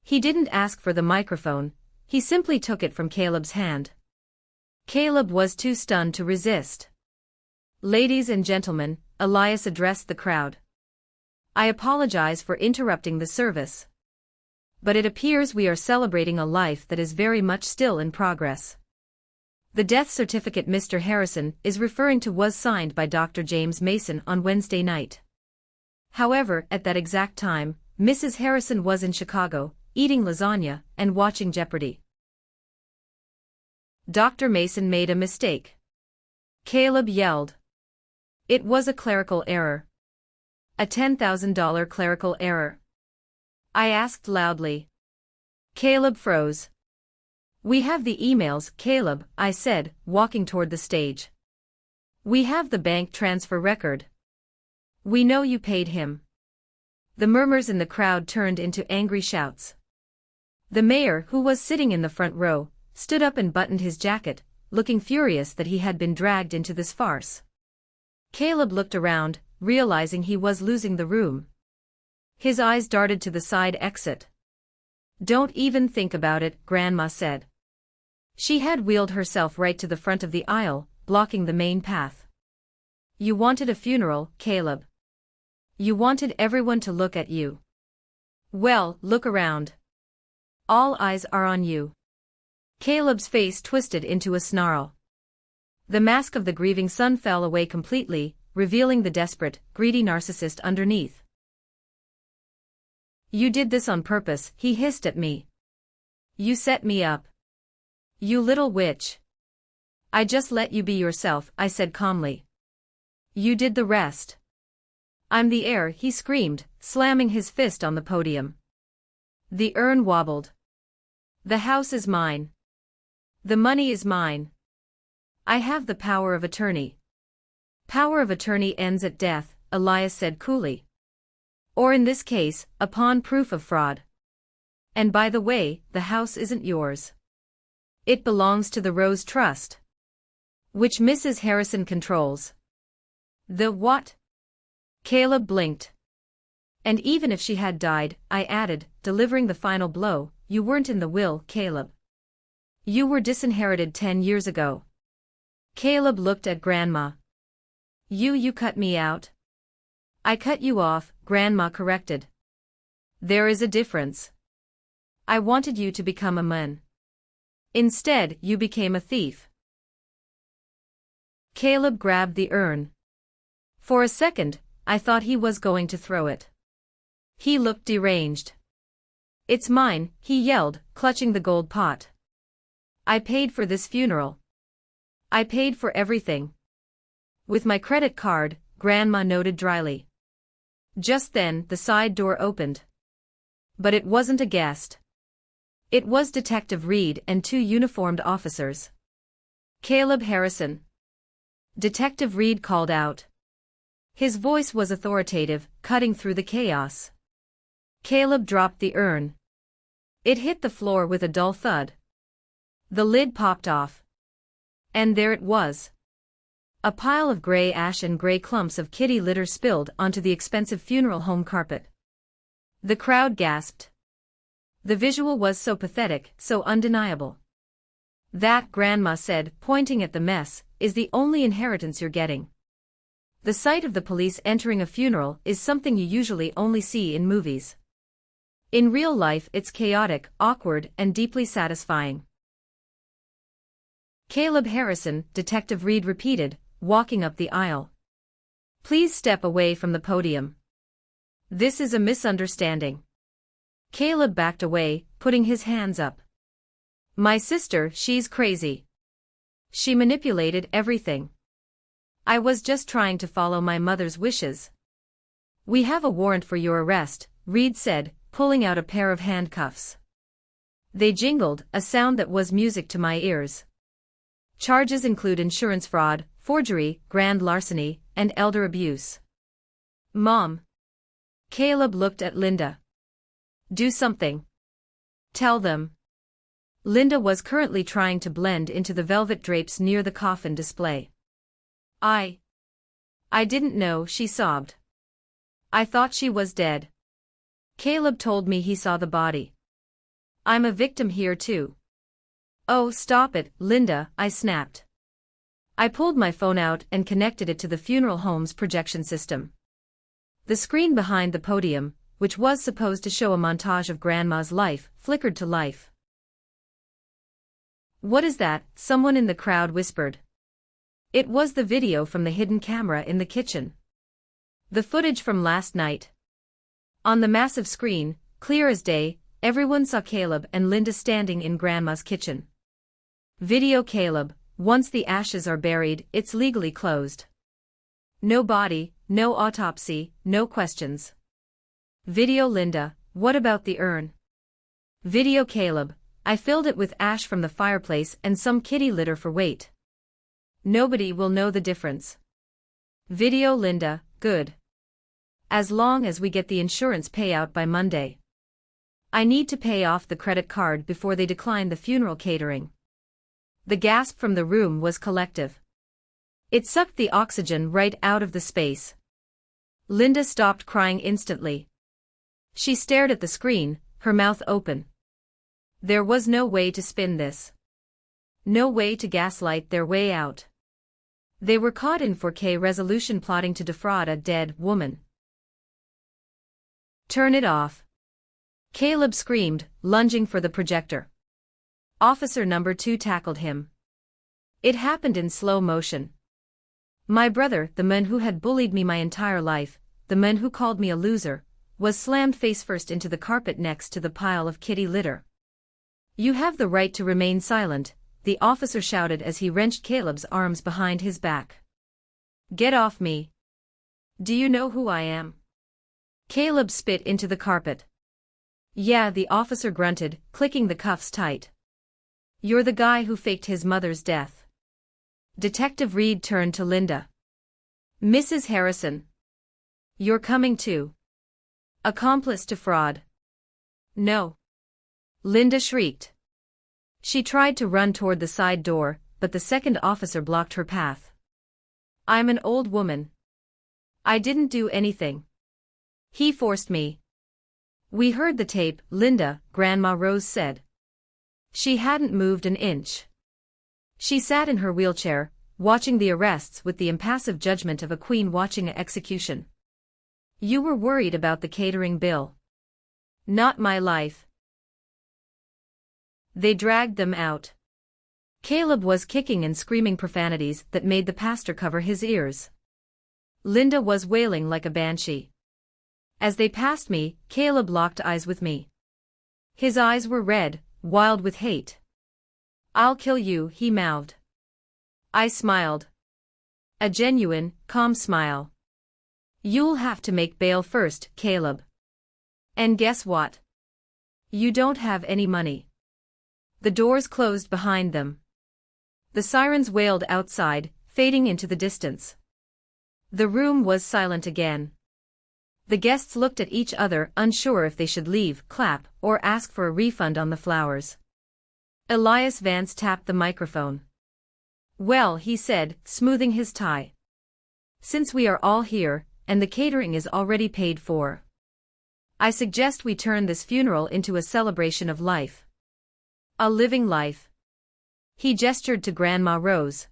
He didn't ask for the microphone, he simply took it from Caleb's hand. Caleb was too stunned to resist. "Ladies and gentlemen," Elias addressed the crowd. "I apologize for interrupting the service. But it appears we are celebrating a life that is very much still in progress. The death certificate Mr. Harrison is referring to was signed by Dr. James Mason on Wednesday night. However, at that exact time, Mrs. Harrison was in Chicago, eating lasagna and watching Jeopardy. Dr. Mason made a mistake," Caleb yelled. "It was a clerical error. A $10,000 clerical error." I asked loudly. Caleb froze. "We have the emails, Caleb," I said, walking toward the stage. "We have the bank transfer record. We know you paid him." The murmurs in the crowd turned into angry shouts. The mayor, who was sitting in the front row, stood up and buttoned his jacket, looking furious that he had been dragged into this farce. Caleb looked around, realizing he was losing the room. His eyes darted to the side exit. "Don't even think about it," Grandma said. She had wheeled herself right to the front of the aisle, blocking the main path. "You wanted a funeral, Caleb. You wanted everyone to look at you. Well, look around. All eyes are on you." Caleb's face twisted into a snarl. The mask of the grieving son fell away completely, revealing the desperate, greedy narcissist underneath. "You did this on purpose," he hissed at me. "You set me up. You little witch." "I just let you be yourself," I said calmly. "You did the rest." "I'm the heir," he screamed, slamming his fist on the podium. The urn wobbled. "The house is mine. The money is mine. I have the power of attorney." "Power of attorney ends at death," Elias said coolly. "Or in this case, upon proof of fraud. And by the way, the house isn't yours. It belongs to the Rose Trust, which Mrs. Harrison controls." "The what?" Caleb blinked. "And even if she had died," I added, delivering the final blow, "you weren't in the will, Caleb. You were disinherited 10 years ago." Caleb looked at Grandma. You cut me out?" "I cut you off," Grandma corrected. "There is a difference. I wanted you to become a man. Instead, you became a thief." Caleb grabbed the urn. For a second, I thought he was going to throw it. He looked deranged. "It's mine," he yelled, clutching the gold pot. "I paid for this funeral. I paid for everything. With my credit card," Grandma noted dryly. Just then, the side door opened. But it wasn't a guest. It was Detective Reed and two uniformed officers. Caleb Harrison. Detective Reed called out. His voice was authoritative, cutting through the chaos. Caleb dropped the urn. It hit the floor with a dull thud. The lid popped off. And there it was. A pile of gray ash and gray clumps of kitty litter spilled onto the expensive funeral home carpet. The crowd gasped. The visual was so pathetic, so undeniable. That, Grandma said, pointing at the mess, is the only inheritance you're getting. The sight of the police entering a funeral is something you usually only see in movies. In real life, it's chaotic, awkward, and deeply satisfying. Caleb Harrison, Detective Reed repeated, walking up the aisle. Please step away from the podium. This is a misunderstanding. Caleb backed away, putting his hands up. My sister, she's crazy. She manipulated everything. I was just trying to follow my mother's wishes. We have a warrant for your arrest, Reed said, pulling out a pair of handcuffs. They jingled, a sound that was music to my ears. Charges include insurance fraud, forgery, grand larceny, and elder abuse. Mom. Caleb looked at Linda. Do something. Tell them. Linda was currently trying to blend into the velvet drapes near the coffin display. I didn't know, she sobbed. I thought she was dead. Caleb told me he saw the body. I'm a victim here too. Oh, stop it, Linda, I snapped. I pulled my phone out and connected it to the funeral home's projection system. The screen behind the podium, which was supposed to show a montage of Grandma's life, flickered to life. What is that? Someone in the crowd whispered. It was the video from the hidden camera in the kitchen. The footage from last night. On the massive screen, clear as day, everyone saw Caleb and Linda standing in Grandma's kitchen. Video Caleb, once the ashes are buried, it's legally closed. No body, no autopsy, no questions. Video Linda, what about the urn? Video Caleb, I filled it with ash from the fireplace and some kitty litter for weight. Nobody will know the difference. Video Linda, good. As long as we get the insurance payout by Monday. I need to pay off the credit card before they decline the funeral catering. The gasp from the room was collective. It sucked the oxygen right out of the space. Linda stopped crying instantly. She stared at the screen, her mouth open. There was no way to spin this. No way to gaslight their way out. They were caught in 4K resolution plotting to defraud a dead woman. Turn it off. Caleb screamed, lunging for the projector. Officer number 2 tackled him. It happened in slow motion. My brother, the man who had bullied me my entire life, the man who called me a loser, was slammed face first into the carpet next to the pile of kitty litter. You have the right to remain silent, the officer shouted as he wrenched Caleb's arms behind his back. Get off me. Do you know who I am? Caleb spit into the carpet. Yeah, the officer grunted, clicking the cuffs tight. You're the guy who faked his mother's death. Detective Reed turned to Linda. Mrs. Harrison. You're coming too. Accomplice to fraud. No. Linda shrieked. She tried to run toward the side door, but the second officer blocked her path. I'm an old woman. I didn't do anything. He forced me. We heard the tape, Linda, Grandma Rose said. She hadn't moved an inch. She sat in her wheelchair, watching the arrests with the impassive judgment of a queen watching an execution. You were worried about the catering bill. Not my life. They dragged them out. Caleb was kicking and screaming profanities that made the pastor cover his ears. Linda was wailing like a banshee. As they passed me, Caleb locked eyes with me. His eyes were red, wild with hate. I'll kill you, he mouthed. I smiled. A genuine, calm smile. You'll have to make bail first, Caleb. And guess what? You don't have any money. The doors closed behind them. The sirens wailed outside, fading into the distance. The room was silent again. The guests looked at each other, unsure if they should leave, clap, or ask for a refund on the flowers. Elias Vance tapped the microphone. Well, he said, smoothing his tie. Since we are all here, and the catering is already paid for, I suggest we turn this funeral into a celebration of life. A living life. He gestured to Grandma Rose.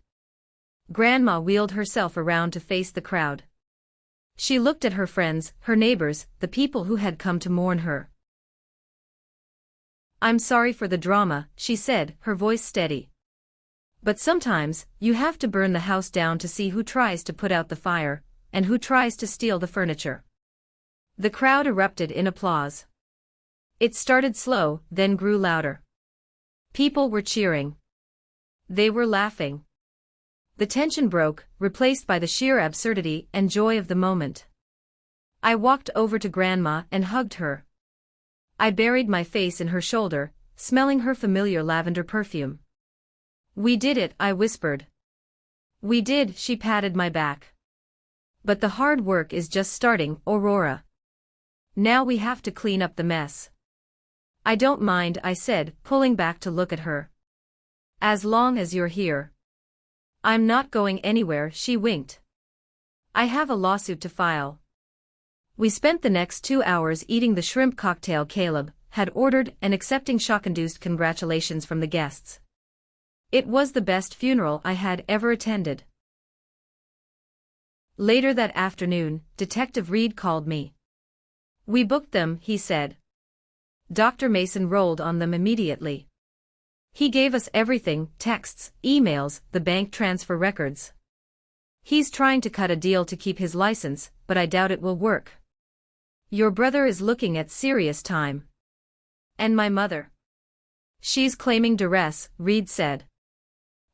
Grandma wheeled herself around to face the crowd. She looked at her friends, her neighbors, the people who had come to mourn her. I'm sorry for the drama, she said, her voice steady. But sometimes, you have to burn the house down to see who tries to put out the fire, and who tries to steal the furniture. The crowd erupted in applause. It started slow, then grew louder. People were cheering. They were laughing. The tension broke, replaced by the sheer absurdity and joy of the moment. I walked over to Grandma and hugged her. I buried my face in her shoulder, smelling her familiar lavender perfume. We did it, I whispered. We did, she patted my back. But the hard work is just starting, Aurora. Now we have to clean up the mess. I don't mind, I said, pulling back to look at her. As long as you're here. I'm not going anywhere, she winked. I have a lawsuit to file. We spent the next 2 hours eating the shrimp cocktail Caleb had ordered and accepting shock-induced congratulations from the guests. It was the best funeral I had ever attended. Later that afternoon, Detective Reed called me. We booked them, he said. Dr. Mason rolled on them immediately. He gave us everything, texts, emails, the bank transfer records. He's trying to cut a deal to keep his license, but I doubt it will work. Your brother is looking at serious time. And my mother. She's claiming duress, Reed said.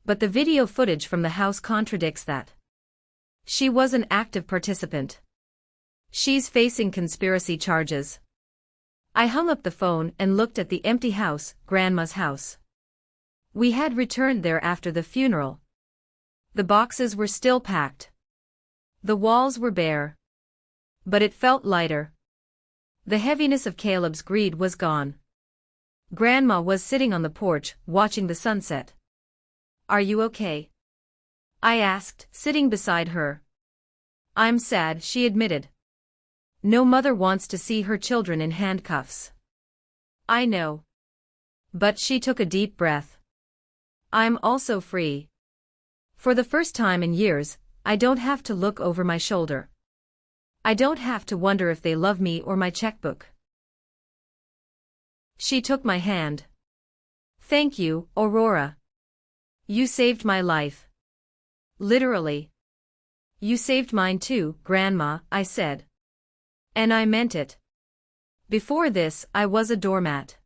But the video footage from the house contradicts that. She was an active participant. She's facing conspiracy charges. I hung up the phone and looked at the empty house, Grandma's house. We had returned there after the funeral. The boxes were still packed. The walls were bare. But it felt lighter. The heaviness of Caleb's greed was gone. Grandma was sitting on the porch, watching the sunset. Are you okay? I asked, sitting beside her. I'm sad, she admitted. No mother wants to see her children in handcuffs. I know. But she took a deep breath. I'm also free. For the first time in years, I don't have to look over my shoulder. I don't have to wonder if they love me or my checkbook. She took my hand. Thank you, Aurora. You saved my life. Literally. You saved mine too, Grandma, I said. And I meant it. Before this, I was a doormat.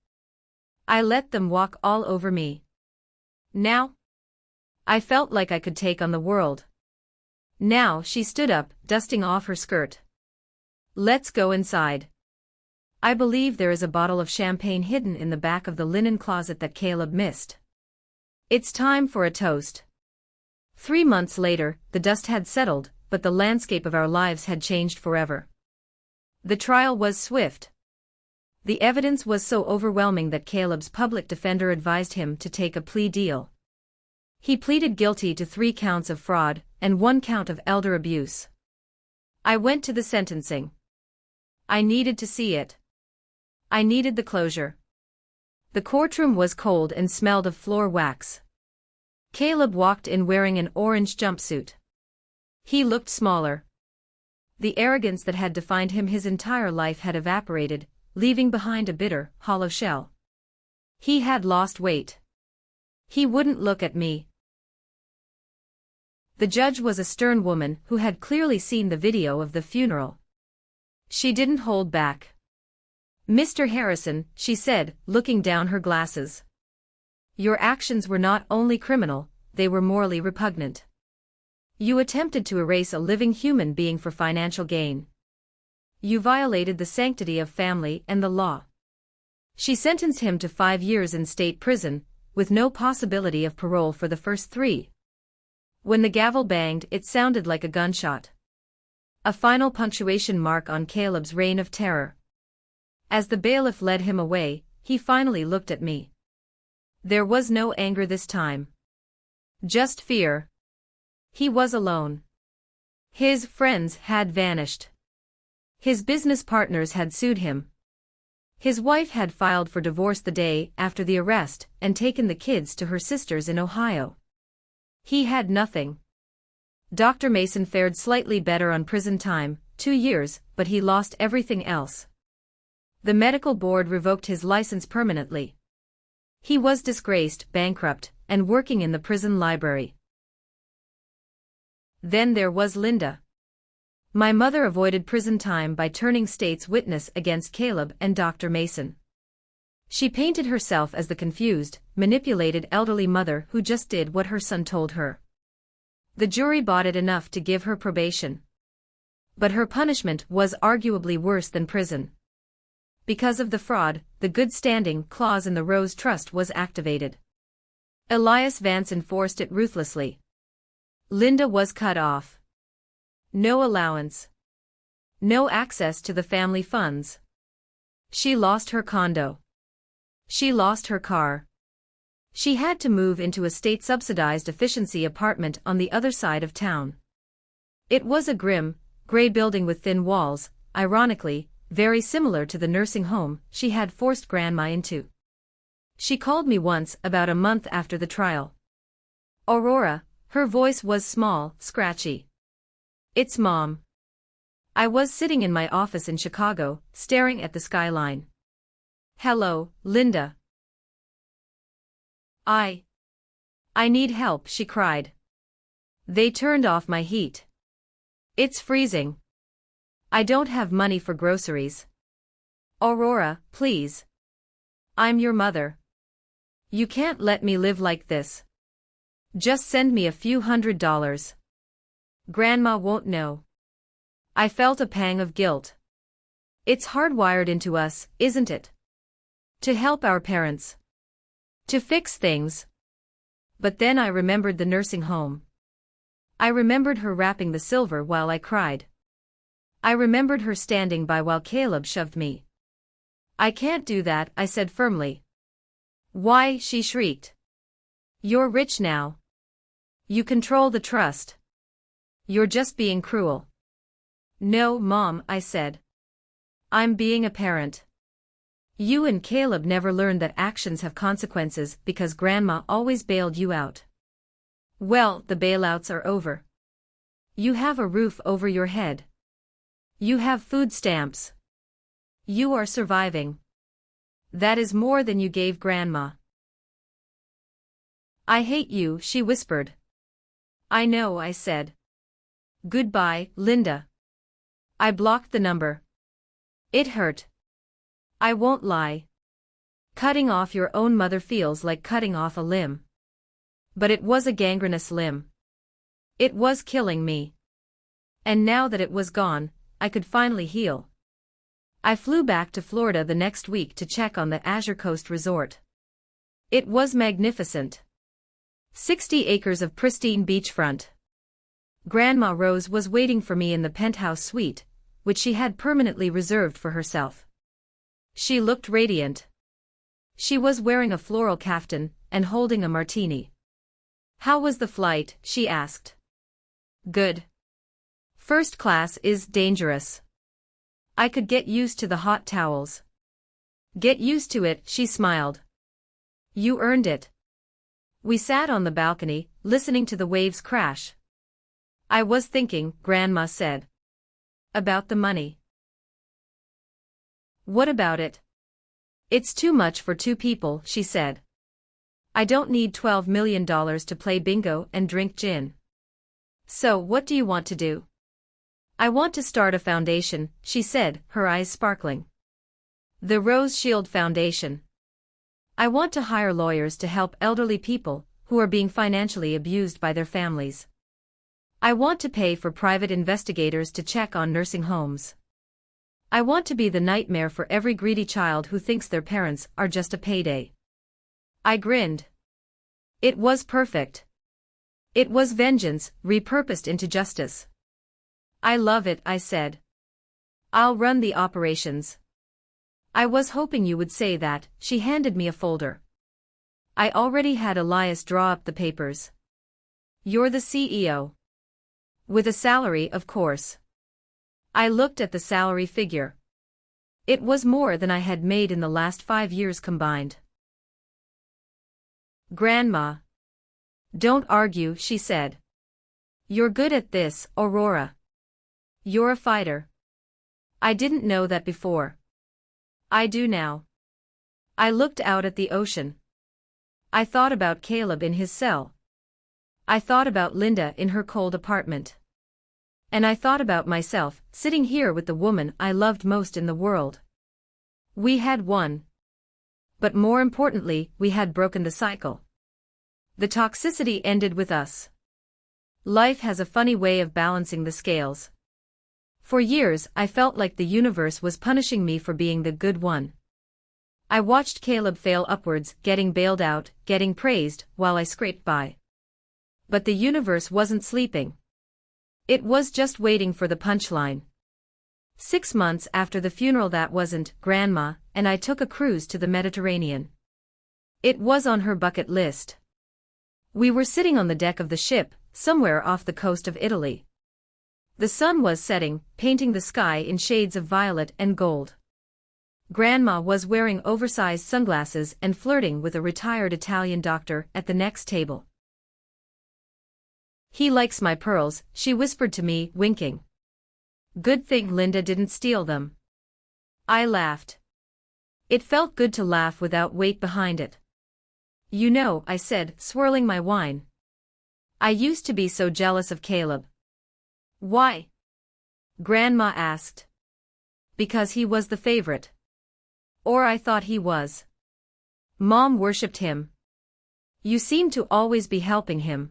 I let them walk all over me. Now? I felt like I could take on the world. Now she stood up, dusting off her skirt. Let's go inside. I believe there is a bottle of champagne hidden in the back of the linen closet that Caleb missed. It's time for a toast. 3 months later, the dust had settled, but the landscape of our lives had changed forever. The trial was swift. The evidence was so overwhelming that Caleb's public defender advised him to take a plea deal. He pleaded guilty to 3 counts of fraud and 1 count of elder abuse. I went to the sentencing. I needed to see it. I needed the closure. The courtroom was cold and smelled of floor wax. Caleb walked in wearing an orange jumpsuit. He looked smaller. The arrogance that had defined him his entire life had evaporated, leaving behind a bitter, hollow shell. He had lost weight. He wouldn't look at me. The judge was a stern woman who had clearly seen the video of the funeral. She didn't hold back. Mr. Harrison, she said, looking down her glasses. Your actions were not only criminal, they were morally repugnant. You attempted to erase a living human being for financial gain. You violated the sanctity of family and the law. She sentenced him to 5 years in state prison, with no possibility of parole for the first 3. When the gavel banged, it sounded like a gunshot. A final punctuation mark on Caleb's reign of terror. As the bailiff led him away, he finally looked at me. There was no anger this time. Just fear. He was alone. His friends had vanished. His business partners had sued him. His wife had filed for divorce the day after the arrest and taken the kids to her sister's in Ohio. He had nothing. Dr. Mason fared slightly better on prison time, 2 years, but he lost everything else. The medical board revoked his license permanently. He was disgraced, bankrupt, and working in the prison library. Then there was Linda. My mother avoided prison time by turning state's witness against Caleb and Dr. Mason. She painted herself as the confused, manipulated elderly mother who just did what her son told her. The jury bought it enough to give her probation. But her punishment was arguably worse than prison. Because of the fraud, the good standing clause in the Rose Trust was activated. Elias Vance enforced it ruthlessly. Linda was cut off. No allowance. No access to the family funds. She lost her condo. She lost her car. She had to move into a state-subsidized efficiency apartment on the other side of town. It was a grim, gray building with thin walls, ironically, very similar to the nursing home she had forced Grandma into. She called me once about a month after the trial. Aurora, her voice was small, scratchy. It's Mom. I was sitting in my office in Chicago, staring at the skyline. Hello, Linda. I need help, she cried. They turned off my heat. It's freezing. I don't have money for groceries. Aurora, please. I'm your mother. You can't let me live like this. Just send me a few $100s. Grandma won't know. I felt a pang of guilt. It's hardwired into us, isn't it? To help our parents. To fix things. But then I remembered the nursing home. I remembered her wrapping the silver while I cried. I remembered her standing by while Caleb shoved me. I can't do that, I said firmly. Why, she shrieked. You're rich now. You control the trust. You're just being cruel. No, Mom, I said. I'm being a parent. You and Caleb never learned that actions have consequences because Grandma always bailed you out. Well, the bailouts are over. You have a roof over your head. You have food stamps. You are surviving. That is more than you gave Grandma. I hate you, she whispered. I know, I said. Goodbye, Linda. I blocked the number. It hurt. I won't lie. Cutting off your own mother feels like cutting off a limb. But it was a gangrenous limb. It was killing me. And now that it was gone, I could finally heal. I flew back to Florida the next week to check on the Azure Coast Resort. It was magnificent. 60 acres of pristine beachfront. Grandma Rose was waiting for me in the penthouse suite, which she had permanently reserved for herself. She looked radiant. She was wearing a floral kaftan and holding a martini. How was the flight? She asked. Good. First class is dangerous. I could get used to the hot towels. Get used to it, she smiled. You earned it. We sat on the balcony, listening to the waves crash. I was thinking, Grandma said. About the money. What about it? It's too much for 2 people, she said. I don't need $12 million to play bingo and drink gin. So what do you want to do? I want to start a foundation, she said, her eyes sparkling. The Rose Shield Foundation. I want to hire lawyers to help elderly people who are being financially abused by their families. I want to pay for private investigators to check on nursing homes. I want to be the nightmare for every greedy child who thinks their parents are just a payday. I grinned. It was perfect. It was vengeance, repurposed into justice. I love it, I said. I'll run the operations. I was hoping you would say that. She handed me a folder. I already had Elias draw up the papers. You're the CEO. With a salary, of course. I looked at the salary figure. It was more than I had made in the last 5 years combined. Grandma. Don't argue, she said. You're good at this, Aurora. You're a fighter. I didn't know that before. I do now. I looked out at the ocean. I thought about Caleb in his cell. I thought about Linda in her cold apartment. And I thought about myself, sitting here with the woman I loved most in the world. We had won. But more importantly, we had broken the cycle. The toxicity ended with us. Life has a funny way of balancing the scales. For years, I felt like the universe was punishing me for being the good one. I watched Caleb fail upwards, getting bailed out, getting praised, while I scraped by. But the universe wasn't sleeping. It was just waiting for the punchline. 6 months after the funeral, that wasn't, Grandma, and I took a cruise to the Mediterranean. It was on her bucket list. We were sitting on the deck of the ship, somewhere off the coast of Italy. The sun was setting, painting the sky in shades of violet and gold. Grandma was wearing oversized sunglasses and flirting with a retired Italian doctor at the next table. He likes my pearls, she whispered to me, winking. Good thing Linda didn't steal them. I laughed. It felt good to laugh without weight behind it. You know, I said, swirling my wine. I used to be so jealous of Caleb. Why? Grandma asked. Because he was the favorite. Or I thought he was. Mom worshipped him. You seem to always be helping him.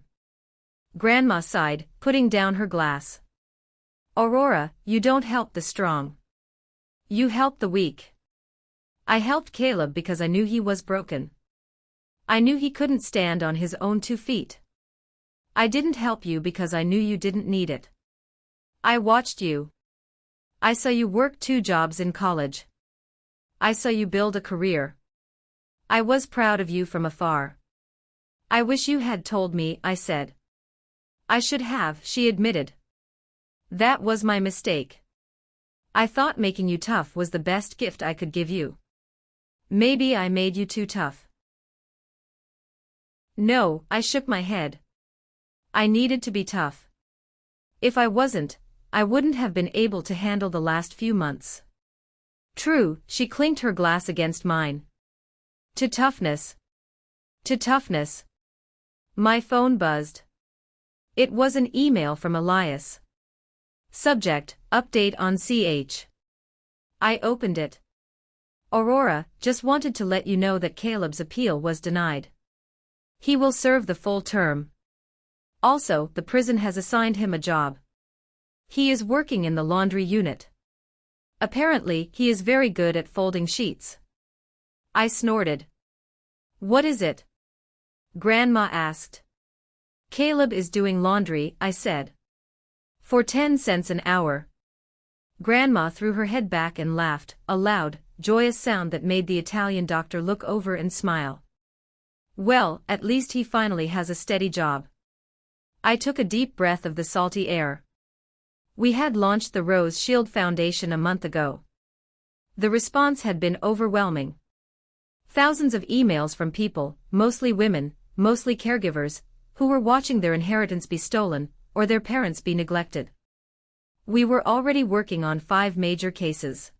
Grandma sighed, putting down her glass. Aurora, you don't help the strong. You help the weak. I helped Caleb because I knew he was broken. I knew he couldn't stand on his own 2 feet. I didn't help you because I knew you didn't need it. I watched you. I saw you work 2 jobs in college. I saw you build a career. I was proud of you from afar. I wish you had told me, I said. I should have, she admitted. That was my mistake. I thought making you tough was the best gift I could give you. Maybe I made you too tough. No, I shook my head. I needed to be tough. If I wasn't, I wouldn't have been able to handle the last few months. True, she clinked her glass against mine. To toughness. To toughness. My phone buzzed. It was an email from Elias. Subject, update on CH. I opened it. Aurora, just wanted to let you know that Caleb's appeal was denied. He will serve the full term. Also, the prison has assigned him a job. He is working in the laundry unit. Apparently, he is very good at folding sheets. I snorted. What is it? Grandma asked. Caleb is doing laundry, I said. For 10 cents an hour. Grandma threw her head back and laughed, a loud, joyous sound that made the Italian doctor look over and smile. Well, at least he finally has a steady job. I took a deep breath of the salty air. We had launched the Rose Shield Foundation a month ago. The response had been overwhelming. Thousands of emails from people, mostly women, mostly caregivers, who were watching their inheritance be stolen, or their parents be neglected. We were already working on 5 major cases.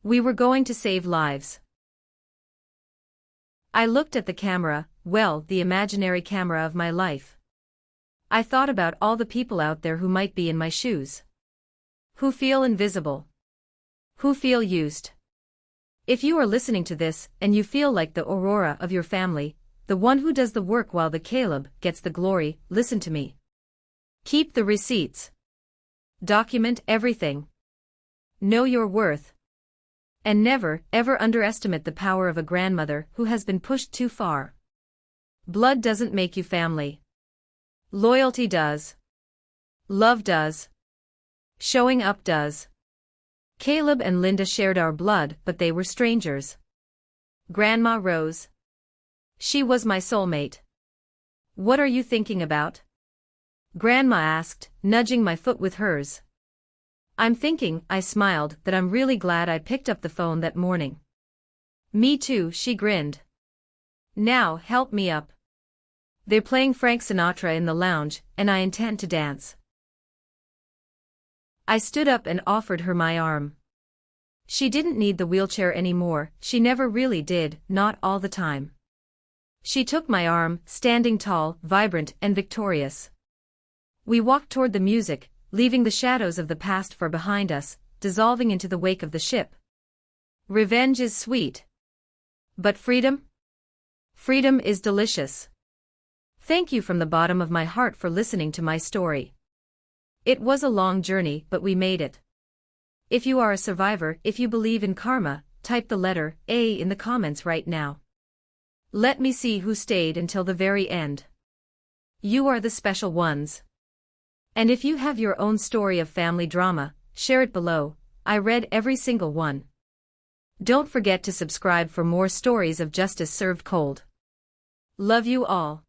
We were going to save lives. I looked at the camera, well, the imaginary camera of my life. I thought about all the people out there who might be in my shoes. Who feel invisible. Who feel used. If you are listening to this, and you feel like the Aurora of your family, the one who does the work while the Caleb gets the glory, listen to me. Keep the receipts. Document everything. Know your worth. And never, ever underestimate the power of a grandmother who has been pushed too far. Blood doesn't make you family. Loyalty does. Love does. Showing up does. Caleb and Linda shared our blood, but they were strangers. Grandma Rose. She was my soulmate. What are you thinking about? Grandma asked, nudging my foot with hers. I'm thinking, I smiled, that I'm really glad I picked up the phone that morning. Me too, she grinned. Now, help me up. They're playing Frank Sinatra in the lounge, and I intend to dance. I stood up and offered her my arm. She didn't need the wheelchair anymore, she never really did, not all the time. She took my arm, standing tall, vibrant, and victorious. We walked toward the music, leaving the shadows of the past far behind us, dissolving into the wake of the ship. Revenge is sweet. But freedom? Freedom is delicious. Thank you from the bottom of my heart for listening to my story. It was a long journey, but we made it. If you are a survivor, if you believe in karma, type the letter A in the comments right now. Let me see who stayed until the very end. You are the special ones. And if you have your own story of family drama, share it below. I read every single one. Don't forget to subscribe for more stories of justice served cold. Love you all.